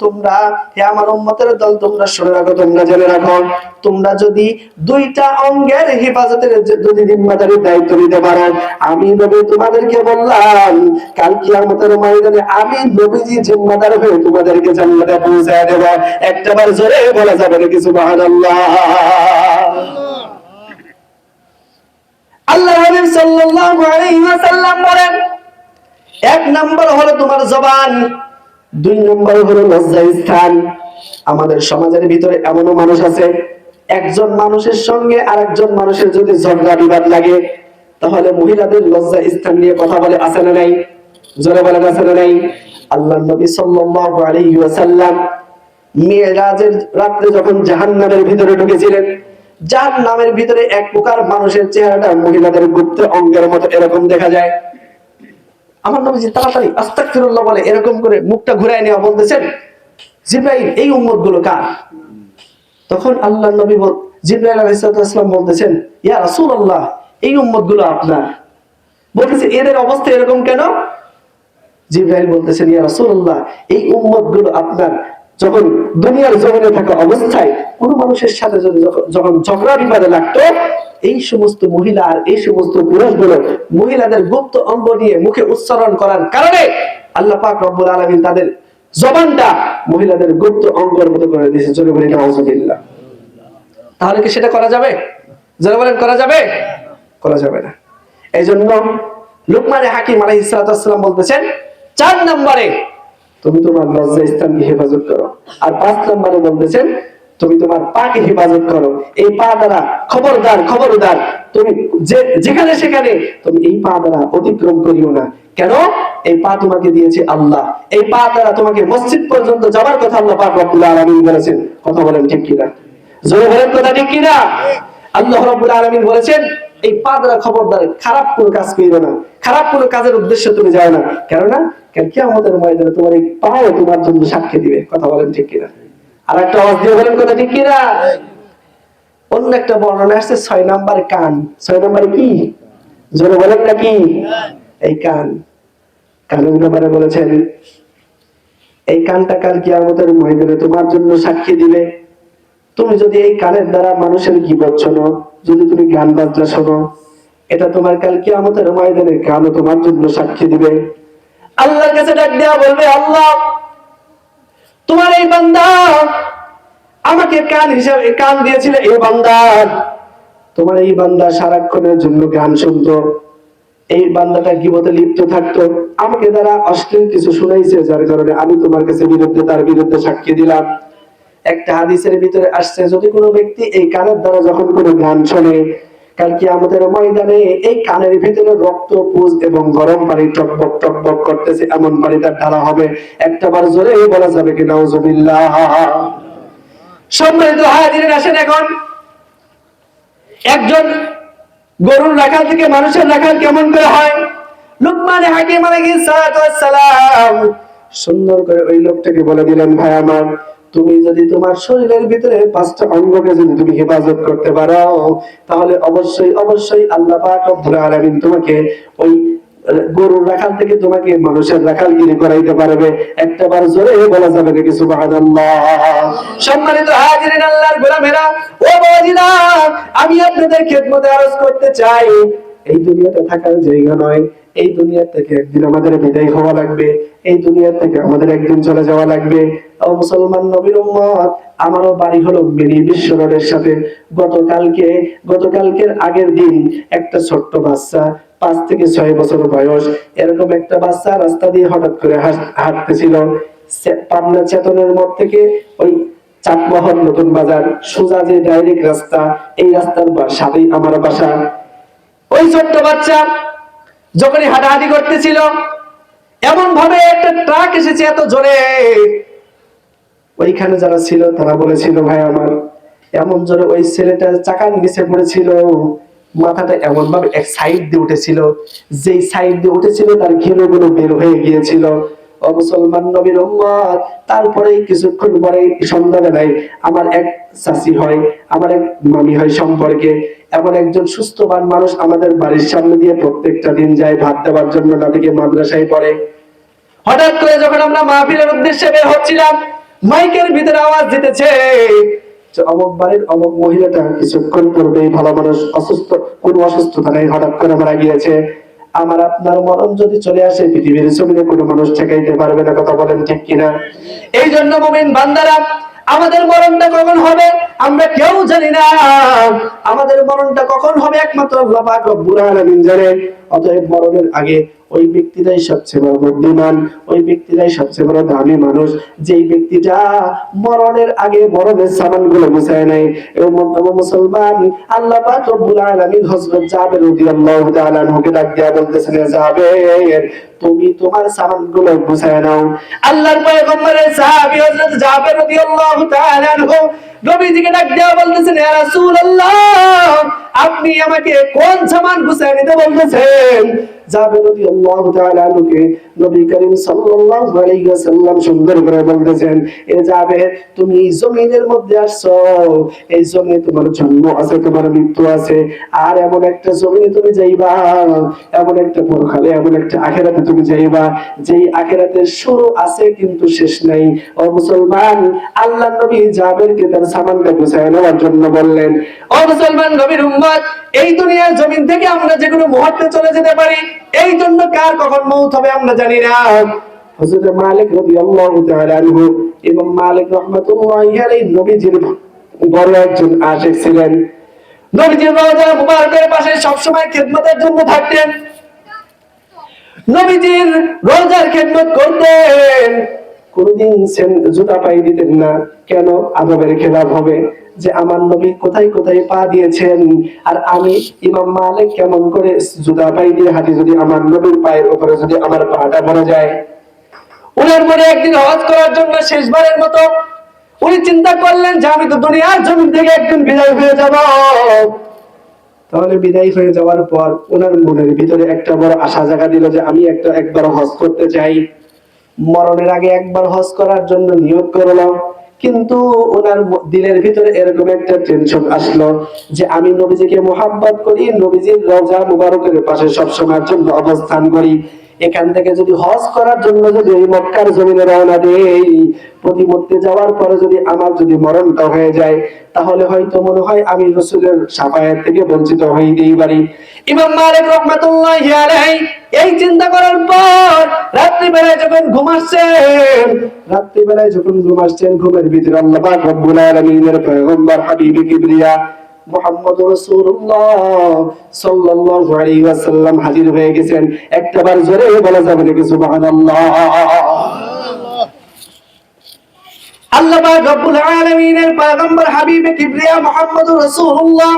তোমরা, হে আমার উম্মতের দল, তোমরা শুনে রাখো, তোমরা জেনে রাখো, তোমরা যদি 2টা অঙ্গের হেফাজতের যদি জিম্মাদারির দায়িত্ব নিতে পারো, আমি নবী তোমাদেরকে বললাম, কাল কিয়ামতের ময়দানে আমি নবীজি জিম্মাদার হয়ে তোমাদেরকে জান্নাতে পৌঁছায় দেব। একটাবার জোরে বলা যাবে নাকি সুবহানাল্লাহ? আল্লাহ হাবিব সাল্লাল্লাহু আলাইহি ওয়াসাল্লাম বলেন, 1 নাম্বার হলো তোমার জবান, 2 নম্বর হলো লজ্জা স্থান। আমাদের সমাজের ভিতরে এমনও মানুষ আছে, একজন মানুষের সঙ্গে আরেকজন মানুষের যদি ঝগড়া বিবাদ লাগে, তাহলে মহিলাদের লজ্জা স্থান নিয়ে কথা বলে, আছে না নাই? জোরে বলেন, আছে না নাই? আল্লাহর নবী সাল্লাল্লাহু আলাইহি ওয়াসাল্লাম মিরাজের রাতে যখন জাহান্নামের ভিতরে ঢুকেছিলেন, জাহান্নামের ভিতরে এক প্রকার মানুষের চেহারাটা মহিলাদের গুপ্ত অঙ্গের মতো এরকম দেখা যায়। আমার নবীজি তাড়াতাড়ি আস্তাগফিরুল্লাহ বলে এরকম করে মুখটা ঘুরায় নিয়ে বলতেছেন, জিবরাইল, এই উম্মতগুলো কার? তখন আল্লাহর নবী জিবরাইল আলাইহিস সালাম বলতেছেন, ইয়া রাসূলুল্লাহ, এই উম্মতগুলো আপনার। বলতেছে, এদের অবস্থা এরকম কেন? জিবরাইল বলতেছেন, ইয়া রাসূলুল্লাহ, এই উম্মতগুলো আপনার। যখন দুনিয়ার জমিনে থাকা অবস্থায় কোন মানুষের সাথে যখন ঝগড়া বিবাদে লাগতো, এই সমস্ত মহিলা আর এই সমস্ত পুরুষগুলো মহিলাদের গুপ্ত অঙ্গ নিয়ে মুখে উচ্চারণ করার কারণে আল্লাহ পাক রব্বুল আলামিন তাদের জবানটা মহিলাদের গুপ্ত অঙ্গের মতো করে দিয়েছে। জোরে বলি নাউযুবিল্লাহ। তাহলে কি সেটা করা যাবে? যারা বলেন করা যাবে? করা যাবে না। এই জন্য লুকমান হাকিম আলাইহিস সালাম বলতেছেন, 4 নম্বরে তুমি তোমার লজ্জা স্থানকে হেফাজত করো, আর 5 নম্বরে বলতেছেন তুমি তোমার পাকে হেফাজত করো। এই পা দ্বারা খবরদার খবরদার তুমি যেখানে সেখানে তুমি এই পা দ্বারা অতিক্রম করিও না। কেন? এই পা তোমাকে দিয়েছে আল্লাহ। এই পা দ্বারা তোমাকে মসজিদ পর্যন্ত যাওয়ার কথা আল্লাহ পাক রব্বুল আলামিন বলেছেন। কথা বলেন ঠিক কিনা? জোরে বলেন কথা ঠিক কিনা? আল্লাহ রাব্বুল আলামিন বলেছেন, এই পা দ্বারা খবরদার খারাপ কোনো কাজ করিও না, খারাপ কোনো কাজের উদ্দেশ্যে তুমি যাও না। কেননা কিয়ামতের ময়দানে তোমার এই পাও তোমার জন্য সাক্ষী দিবে। কথা বলেন ঠিক কিনা? আর একটা আওয়াজ দিয়ে বলেন কথা ঠিক কিনা? অন্য একটা বর্ণনা আসছে 6 নাম্বার কান। 6 নাম্বার কি? জোরে বলেন না কি? এই কান। কানের ব্যাপারে বলেছেন, এই কানটা কাল কিয়ামতের ময়দানে তোমার জন্য সাক্ষী দিবে। তুমি যদি এই কানের দ্বারা মানুষের গীবত শোনো, যদি তুমি গান বাজনা শোনো, এটা তোমার কাল কিয়ামতের ময়দানে কানও তোমার জন্য সাক্ষী দিবে। আল্লাহর কাছে ডাক দেয়া বলবে, আল্লাহ, তোমার এই বান্দা আমাকে কান হিসাবে কান দিয়েছিল, এই বান্দা, তোমার এই বান্দা সারাক্ষণের জন্য গান শুনতো, এই বান্দাটা গীবতে লিপ্ত থাকতো, আমাকে দ্বারা অশ্লীল কিছু শুনাইছে, যার কারণে আমি তোমার কাছে তার বিরুদ্ধে সাক্ষী দিলাম। একটা হাদিসের ভিতরে আসছে, যদি কোনো ব্যক্তি এই কানের দ্বারা যখন কোনো গান শোনে, কাল কিয়ামতের ময়দানে এই কানের ভিতরে রক্ত, পুজ এবং গরম পানি টকবক টকবক করতেছে এমন পানি তার ঢালা হবে। একটাবার জোরে বলা যাবে কি নাউযুবিল্লাহ? সম্মানিত হাজিরিন, আসেন এখন একজন গরুর রাখাল থেকে মানুষের রাখাল কেমন করে হয়? লুকমান হাকিম আলাইহিস সালাম সুন্দর করে ওই লোকটাকে বলে দিলেন, ভাই আমার, তুমি যদি তোমার শরীরের ভিতরে 5টা অঙ্গকে যদি তুমি হেফাজত করতে পারো, তাহলে অবশ্যই অবশ্যই আল্লাহ পাক রব্বুল আলামিন তোমাকে ওই গরুর রাখাল থেকে তোমাকে মানুষের রাখালগিরি করাইতে পারবে। একটাবার জোরে বলা যাবে নাকি সুবহানাল্লাহ? সম্মানিত হাজিরিন, আল্লাহর গোলামেরা, ও বাবাজিরা, আমি আপনাদের খেদমতে আরজ করতে চাই, এই দুনিয়াতে থাকার জায়গা নয়। এই দুনিয়া থেকে একদিন আমাদের বিদায় হওয়া লাগবে। এই দুনিয়া থেকে আমাদের একদিন চলে যাওয়া লাগবে। ও মুসলমান নবীর উম্মত, আমারও বাড়ি হলো মিনি বিশ্ব রোডের সাথে। গতকালকের আগের দিন একটা ছোট্ট বাচ্চা, 5 থেকে 6 বছর বয়স, এরকম একটা বাচ্চা রাস্তা দিয়ে হঠাৎ করে হাঁটতেছিল। পাবনা চেতনের মোড় থেকে ওই চাটমোহর নতুন বাজার সোজা যে ডাইরেক্ট রাস্তা, এই রাস্তার সাথেই আমার বাসা। ওই ছোট্ট বাচ্চা যখনই হাঁটাহাঁটি করতেছিল, এমন ভাবে একটা ট্রাক এসেছে এত জোরে, ওইখানে যারা ছিল তারা বলেছিল, ভাই আমার, এমন জোরে ওই ছেলেটার চাকার নিচে পড়েছিল, মাথাটা এমন ভাবে এক সাইড দিয়ে উঠেছিল, যেই সাইড দিয়ে উঠেছিল তার ঘিলুগুলো বের হয়ে গিয়েছিল। ও মুসলমান নবীর উম্মত, তারপরে কিছুক্ষণ পরে সন্ধ্যাবেলায় আমার এক চাচি হয়, আমার এক মামি হয় সম্পর্কে, এমন একজন সুস্থবান মানুষ আমাদের বাড়ির সামনে দিয়ে প্রত্যেকটা দিন যায় ভাত দেওয়ার জন্য, নাতিকে মাদ্রাসায় পড়ে। হঠাৎ করে যখন আমরা মাহফিলের উদ্দেশ্যে বের হচ্ছিলাম, মাইকের ভিতরে আওয়াজ দিতেছে, অমুক বাড়ির অমুক মহিলাটা কিছুক্ষণ পূর্বেই ভালো মানুষ, অসুস্থ, কোন অসুস্থতা নেই, হঠাৎ করে মারা গিয়েছে। আমার আপনার মরণ যদি চলে আসে, পৃথিবীর জমিনে কোনো মানুষ ঠেকাইতে পারবে না। কথা বলেন ঠিক কিনা? এই জন্য মুমিন বান্দারা, আমাদের মরণটা কখন হবে আমরা কেউ জানি না। আমাদের মরণটা কখন হবে একমাত্র আল্লাহ পাক রব্বুল আলামিন জানেন। অতএব মরণের আগে ওই ব্যক্তিটাই সবচেয়ে বড় বুদ্ধিমান, ওই ব্যক্তিটাই সবচেয়ে বড় দামি মানুষ, যেই ব্যক্তিটা মরণের আগে মরণের সামানগুলো গুছায় নাই। এবং মুসলমান, আল্লাহ পাক রব্বুল আলামিন হযরত জাবের রাদিয়াল্লাহু তাআলা আনহুকে ডাক দিয়া বলতেছেন, জাবের, তুমি তোমার সামানগুলো গুছায় নাও। আল্লাহর পয়গম্বরের সাহাবী হযরত জাবের রাদিয়াল্লাহু তাআলা আনহু নবীজিকে ডাক দিয়া বলতেছেন, ইয়া রাসূলুল্লাহ, আপনি আমাকে কোন সামান গুছায় নিতে বলতেছেন? জাবের রাদিয়াল্লাহু তাআলা আনহুকে নবী করিম সাল্লাল্লাহু আলাইহি ওয়াসাল্লাম সুন্দর করে বলতেছেন, এ জাবের, তুমি জমিনের মধ্যে আসছো, এই জমিনে তোমার জন্ম আছে, তোমার মৃত্যু আছে, আর এমন একটা জমিনে তুমি যাইবা, এমন একটা পরকালে, এমন একটা আখিরাতে তুমি যাইবা, যেই আখিরাতের শুরু আছে কিন্তু শেষ নাই। ও মুসলমান, আল্লাহ নবী জাবেরকে তার সামানটা গুছায় নেওয়ার জন্য বললেন। ও মুসলমান নবীর উম্মত, এই দুনিয়ার জমিন থেকে আমরা যে কোনো মুহূর্তে চলে যেতে পারি, এই জন্য কার কখন মউত হবে আমরা জানি না। হযরত মালিক রাদিয়াল্লাহু তাআলা আনহু, ইমাম মালিক রাহমাতুল্লাহি আলাইহি নবীজির বড় একজন আশিক ছিলেন। নবীজির রওজা মুবারকের পাশে সব সময় খিদমতের জন্য থাকতেন, নবীজির রওজার খিদমত করতেন, কোনদিন জুতা পাই দিতেন না। কেন? আদবের খেলাফ হবে যে আমার নবী কোথায় কোথায় পা দিয়েছেন, আর আমি ইমাম মালিক কেমন করে জুতা পাই দিয়ে হাঁটি, যদি আমার নবীর পায়ের উপরে যদি আমার পাটা পড়ে যায়। উনার মনে একদিন হজ করার জন্য শেষবারের মতো উনি চিন্তা করলেন যে আমি তো দুনিয়ার জমিন থেকে একদিন বিদায় হয়ে যাব। তাহলে বিদায় হয়ে যাওয়ার পর ওনার মনের ভিতরে একটা বড় আশা জাগা দিল যে আমি একবার হজ করতে চাই। মরণের আগে একবার হজ করার জন্য নিয়োগ করলাম, কিন্তু ওনার দিলের ভিতরে এরকম একটা টেনশন আসলো যে আমি নবীজিকে মুহাব্বত করি, নবীজির রওজা মুবারকের পাশে সব সময়ের জন্য অবস্থান করি। এখান থেকে যদি হজ করার জন্য যদি ওই মক্কার জমিনে রওনা দেই, প্রতিমধ্যে যাওয়ার পরে যদি আমার যদি মরণটা হয়ে যায়, তাহলে হয়তো মনে হয় আমি রাসূলের শাফায়াত থেকে বঞ্চিত হইতেই পারি। ইমাম মালিক রাহমাতুল্লাহি আলাইহি এই চিন্তা করার পর রাত্রিবেলায় যখন ঘুমাচ্ছেন, ঘুমের ভিতরে আল্লাহ পাক রব্বুল আলামিনের পয়গম্বর হাবিবে কিবরিয়া মুহাম্মদুর রাসূলুল্লাহ সাল্লাল্লাহু আলাইহি ওয়াসাল্লাম হাজির হয়ে গেছেন। একটাবার জোরে বলা যাবে নাকি সুবহানাল্লাহ? আল্লাহ পাক রব্বুল আলামিনের পয়গম্বর হাবিবে কিবরিয়া মুহাম্মদুর রাসূলুল্লাহ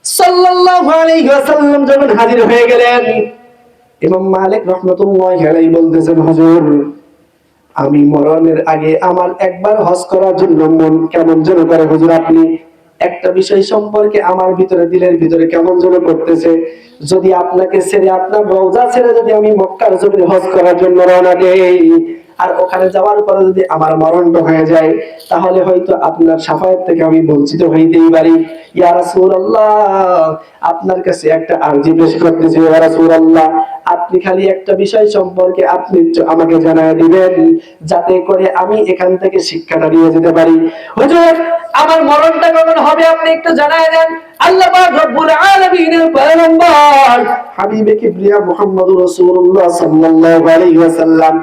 সাল্লাল্লাহু আলাইহি ওয়াসাল্লাম যখন হাজির হয়ে গেলেন, ইমাম মালিক রাহমাতুল্লাহি আলাইহি বলতেছেন, হুজুর, আমি মরণের আগে আমার একবার হজ করার জন্য মন কেমন যেন করে। হুজুর, আপনি একটা বিষয় সম্পর্কে আমার ভিতরে, দিলের ভিতরে কেমন যেন করতেছে, যদি আপনাকে ছেড়ে, আপনার রওজা ছেড়ে যদি আমি মক্কার জমিনে হজ করার জন্য রওনা দেই, আর ওখানে যাওয়ার পরে যদি আমার মরণটা হয়ে যায়, তাহলে হয়তো আপনার শাফায়াত থেকে আমি বঞ্চিত হইতেই পারি। ইয়া রাসূলুল্লাহ, আপনার কাছে একটা আরজি পেশ করতেছি। ইয়া রাসূলুল্লাহ, আপনি খালি একটা বিষয় সম্পর্কে আপনি একটু আমাকে জানায় দিবেন, যাতে করে আমি এখান থেকে শিক্ষাটা নিয়ে যেতে পারি। হুজুর, আমার মরণটা কখন হবে আপনি একটু জানায় দেন। আল্লাহ পাক রব্বুল আলামিনের পয়গম্বর হাবিবে কিবরিয়া মুহাম্মদুর রাসূলুল্লাহ সাল্লাল্লাহু আলাইহি ওয়াসাল্লাম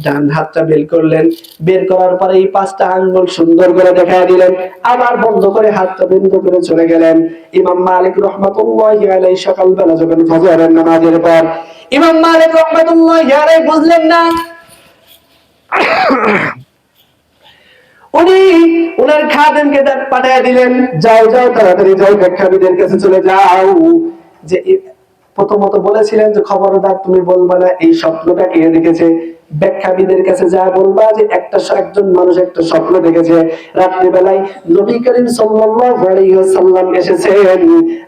ডান হাতটা বের করলেন। বের করার পরে এই 5টা আঙ্গুল সুন্দর করে দেখায় দিলেন, আবার বন্ধ করে হাতটা বন্ধ করে চলে গেলেন। ইমাম মালিক রাহমাতুল্লাহি আলাইহি সকালবেলা যখন ফজরের নামাজের পর ইমাম মালিক রাহমাতুল্লাহি আলাইহি বুঝলেন না, উনি ওনার খাদেমকে পাঠিয়ে দিলেন, যাও যাও তাড়াতাড়ি যাও, ব্যাখ্যাবিদের কাছে চলে যাও। যে প্রথমত বলেছিলেন যে খবরদার তুমি বলবা না এই স্বপ্নটা কে দেখেছে। ব্যাখ্যাবিদের কাছে যা বলবা যে একজন মানুষ একটা স্বপ্ন দেখেছে, রাত্রি বেলায় নবী করিম সাল্লাল্লাহু আলাইহি ওয়াসাল্লাম এসেছেন,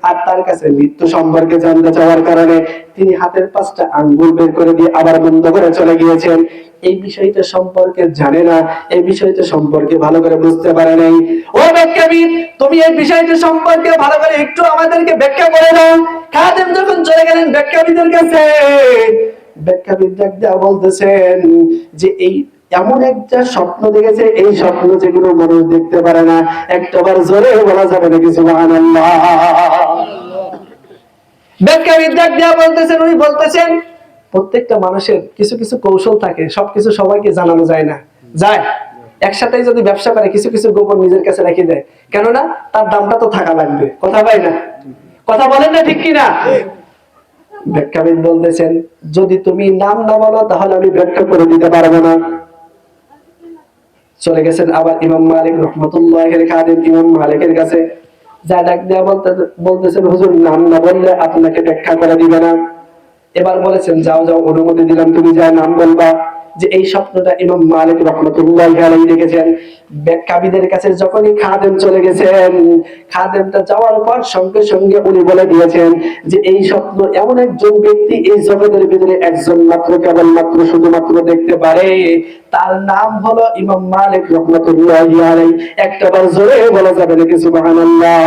আর তার কাছে মৃত্যু সম্পর্কে জানতে চাওয়ার কারণে তিনি হাতের 5টা আঙ্গুল বের করে দিয়ে আবার বন্ধ করে চলে গিয়েছেন। এই বিষয়টা সম্পর্কে জানে না, এই বিষয়টা সম্পর্কে ভালো করে বুঝতে পারে নাই। ও ব্যাখ্যাবিদ, তুমি এই বিষয়টা সম্পর্কে ভালো করে একটু আমাদেরকে ব্যাখ্যা করে দাও। খাদেম যখন চলে গেলেন ব্যাখ্যাবিদের কাছে, ব্যাখ্যাবিদ বলতেছেন যে এই এমন একটা স্বপ্ন দেখেছে, এই স্বপ্ন যেগুলো মানুষ দেখতে পারে না। একটাবার জোরে বলা যাবে নাকি সুবহানাল্লাহ? ব্যাখ্যাবিদ বলতেছেন, উনি বলতেছেন প্রত্যেকটা মানুষের কিছু কিছু কৌশল থাকে, সবকিছু সবাইকে জানানো যায় না। যায় একসাথে যদি ব্যবসা করে কিছু কিছু গোপন নিজের কাছে রেখে দেয়, কেননা তার দামটা তো থাকা লাগবে। কথা পাই না, কথা বলেন না ঠিক কিনা? ব্যাখ্যাবিদ বলতেছেন, যদি তুমি নাম না বলো তাহলে আমি ব্যাখ্যা করে দিতে পারবো না। চলে গেছেন আবার ইমাম মালিক রাহমাতুল্লাহির খাদেম ইমাম মালিকের কাছে, যা ডাক দেয়া বলতেছেন, হুজুর নাম না বললে আপনাকে ব্যাখ্যা করে দিবে না। এবার বলেছেন, যাও যাও, অনুমতি দিলাম, তুমি যা নাম বলবা। যে এই স্বপ্নটা ইমাম মালিক রাহমাতুল্লাহি আলাইহি দেখেছেন। ব্যাখ্যাবিদের কাছে যখনই খাদেম চলে গেছেন, খাদেমটা যাওয়ার পর সঙ্গে সঙ্গে উনি বলে দিয়েছেন যে এই স্বপ্ন এমন একজন ব্যক্তি এই জগতের ভিতরে একজন মাত্র, কেবলমাত্র, শুধুমাত্র দেখতে পারে, তার নাম হলো ইমাম মালিক রাহমাতুল্লাহি আলাইহি। একটাবার জোরে বলা যাবে নাকি সুবহানাল্লাহ?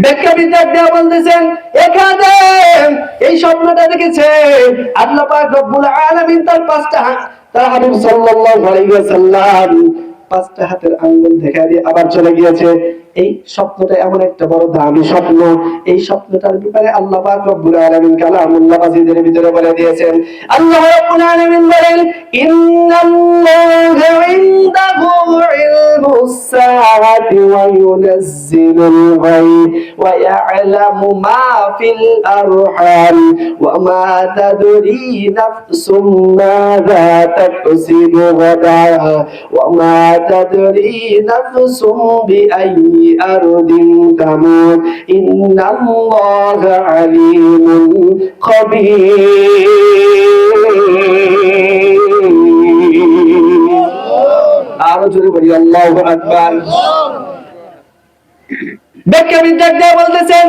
ব্যাখ্যাবিদ বলতেছেন, এখানে এই স্বপ্নটা দেখেছে আল্লাহ পাক রব্বুল আলামিন তার হাবিব সাল্লাল্লাহু আলাইহি ওয়াসাল্লাম 5টা হাতের আঙ্গুল দেখা দিয়ে আবার চলে গিয়েছে। এই স্বপ্নটা এমন একটা বড় দামি স্বপ্ন, এই স্বপ্নটার ব্যাপারে আল্লাহ পাক রব্বুল আলামিন কালামুল্লাহ মাজিদের ভিতরে বলে দিয়েছেন। আল্লাহ রাব্বুল আলামিন বলেন, ইন্নাল্লাহা ইনদাহু ইলমুস সাআতি ওয়া ইউনাজ্জিলুল গায়ব ওয়া ইয়ালামু মা ফিল আরহাম ওয়া মা তাদরি নাফসুম মাযা তাকসিবু গাদা ওয়া মা তাদরি নাফসুম বিআইয়ি আরদিন তামুত ইন্নাল্লাহা আলীমুন খাবীর। আরো জোরে বলি আল্লাহু আকবার। ব্যাখ্যাবিদ বলতেছেন,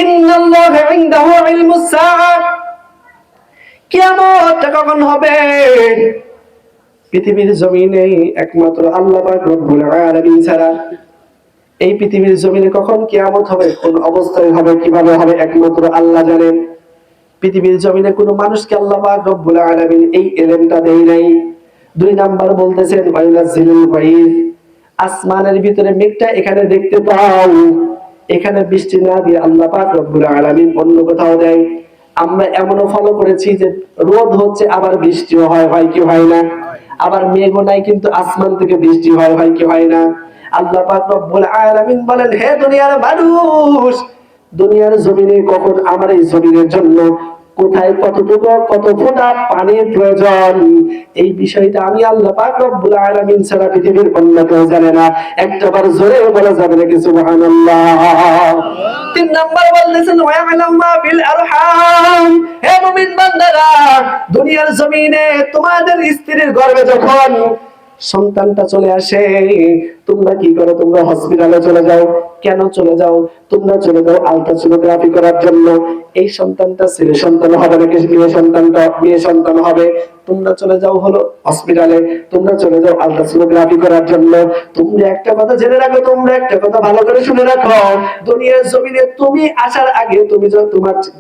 ইন্নাল্লাহা ইনদাহু ইলমুস সাআ, কিয়ামতটা কখন হবে পৃথিবীর জমিনে একমাত্র আল্লাহ পাক রব্বুল আলামিন ছাড়া, এই পৃথিবীর জমিনে কখন কিয়ামত হবে, কোন অবস্থায় হবে, কিভাবে হবে, একমাত্র আল্লাহ জানেন। পৃথিবীর জমিনে কোনো মানুষকে আল্লাহ পাক রব্বুল আলামিন এই ইলমটা দেয় নাই। 2 নাম্বার বলতেছেন, ওয়াইনাজিলুল গায়ব, আসমানের ভিতরে মেঘটা এখানে দেখতে পাও, এখানে বৃষ্টি না দিয়ে আল্লাহ পাক রব্বুল আলামিন অন্য কোথাও দেয়। আমরা এমনও ফলো করেছি যে রোদ হচ্ছে আবার বৃষ্টিও হয়, হয় কি হয় না? আবার মেঘও নাই কিন্তু আসমান থেকে বৃষ্টি হয়, হয় কি হয় না? আল্লাহ পাক রব্বুল আলামিন বলেন, হে দুনিয়ার মানুষ, দুনিয়ার জমিনে কখন আমার এই জমিনের জন্য কোথায় কতটুকু কত ফোঁটা পানির প্রয়োজন, এই বিষয়টা আমি আল্লাহ পাক রব্বুল আলামিন ছাড়া পৃথিবীর অন্য কেউ জানে না। একটাবার জোরে বলা যাবে নাকি সুবহানাল্লাহ? 3 নাম্বার বলতেছেন, ওয়া ইয়ালামু মা ফিল আরহাম, হে মুমিন বান্দারা, দুনিয়ার জমিনে তোমাদের স্ত্রীর গর্ভে যখন সন্তানটা চলে আসে, তোমরা কি করো? তোমরা হসপিটালে চলে যাও। কেন চলে যাও? তোমরা চলে যাও আলট্রাসোনোগ্রাফি করার জন্য। এই সন্তানটা ছেলে সন্তান হবে নাকি মেয়ে সন্তানটা মেয়ে সন্তান হবে? তোমরা চলে যাও হলো হসপিটালে, তোমরা চলে যাও আলট্রাসোনোগ্রাফি করার জন্য। তোমরা একটা কথা জেনে রাখো, তোমরা একটা কথা ভালো করে শুনে রাখো, দুনিয়ার জমিনে তুমি আসার আগে তুমি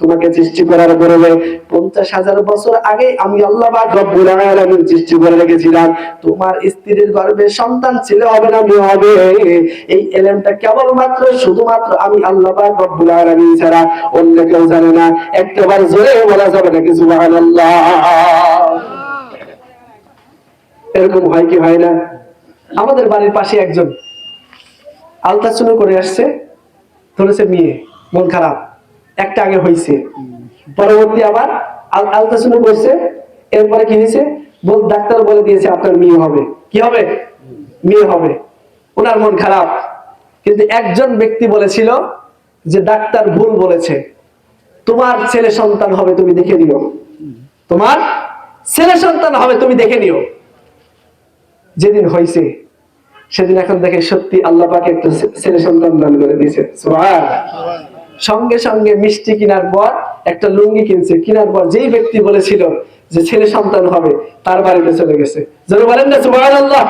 তোমাকে সৃষ্টি করার পূর্বে 50,000 বছর আগে আমি আল্লাহ পাক রব্বুল আলামিন সৃষ্টি করে রেখেছিলাম। তোমার স্ত্রীর গর্ভে সন্তান ছেলে হবে না মেয়ে হবে, এই এলেমটা কেবলমাত্র শুধুমাত্র আমি আল্লাহ পাক রব্বুল আলামিন ছাড়া অন্য কেউ জানে না। একবার জোরে বলা যাবে নাকি সুবহানাল্লাহ? এরকম হয় কি হয় না? আমাদের বাড়ির পাশে একজন আলট্রাসাউন্ড করে আসছে, ধরেছে মেয়ে, মন খারাপ, একটা আগে হয়েছে, পরবর্তী আবার আলট্রাসাউন্ড করছে, এরপরে কি হয়েছে? ডাক্তার বলে দিয়েছে আপনার মেয়ে হবে। কি হবে? মেয়ে হবে। ওনার মন খারাপ, কিন্তু একজন ব্যক্তি বলেছিল যে ডাক্তার ভুল বলেছে, তোমার ছেলে সন্তান হবে, তুমি দেখে নিও, তোমার ছেলে সন্তান হবে, তুমি দেখে নিও। যেদিন হয়েছে সেদিন এখন দেখে সত্যি আল্লাহ পাক একটা ছেলে সন্তান দান করে দিয়েছে। সুবহানাল্লাহ। সঙ্গে সঙ্গে মিষ্টি কেনার পর একটা লুঙ্গি কিনছে, কেনার পর যেই ব্যক্তি বলেছিল যে ছেলে সন্তান হবে তার বাড়িতে চলে গেছে। যেন বলেন না সুবহানাল্লাহ।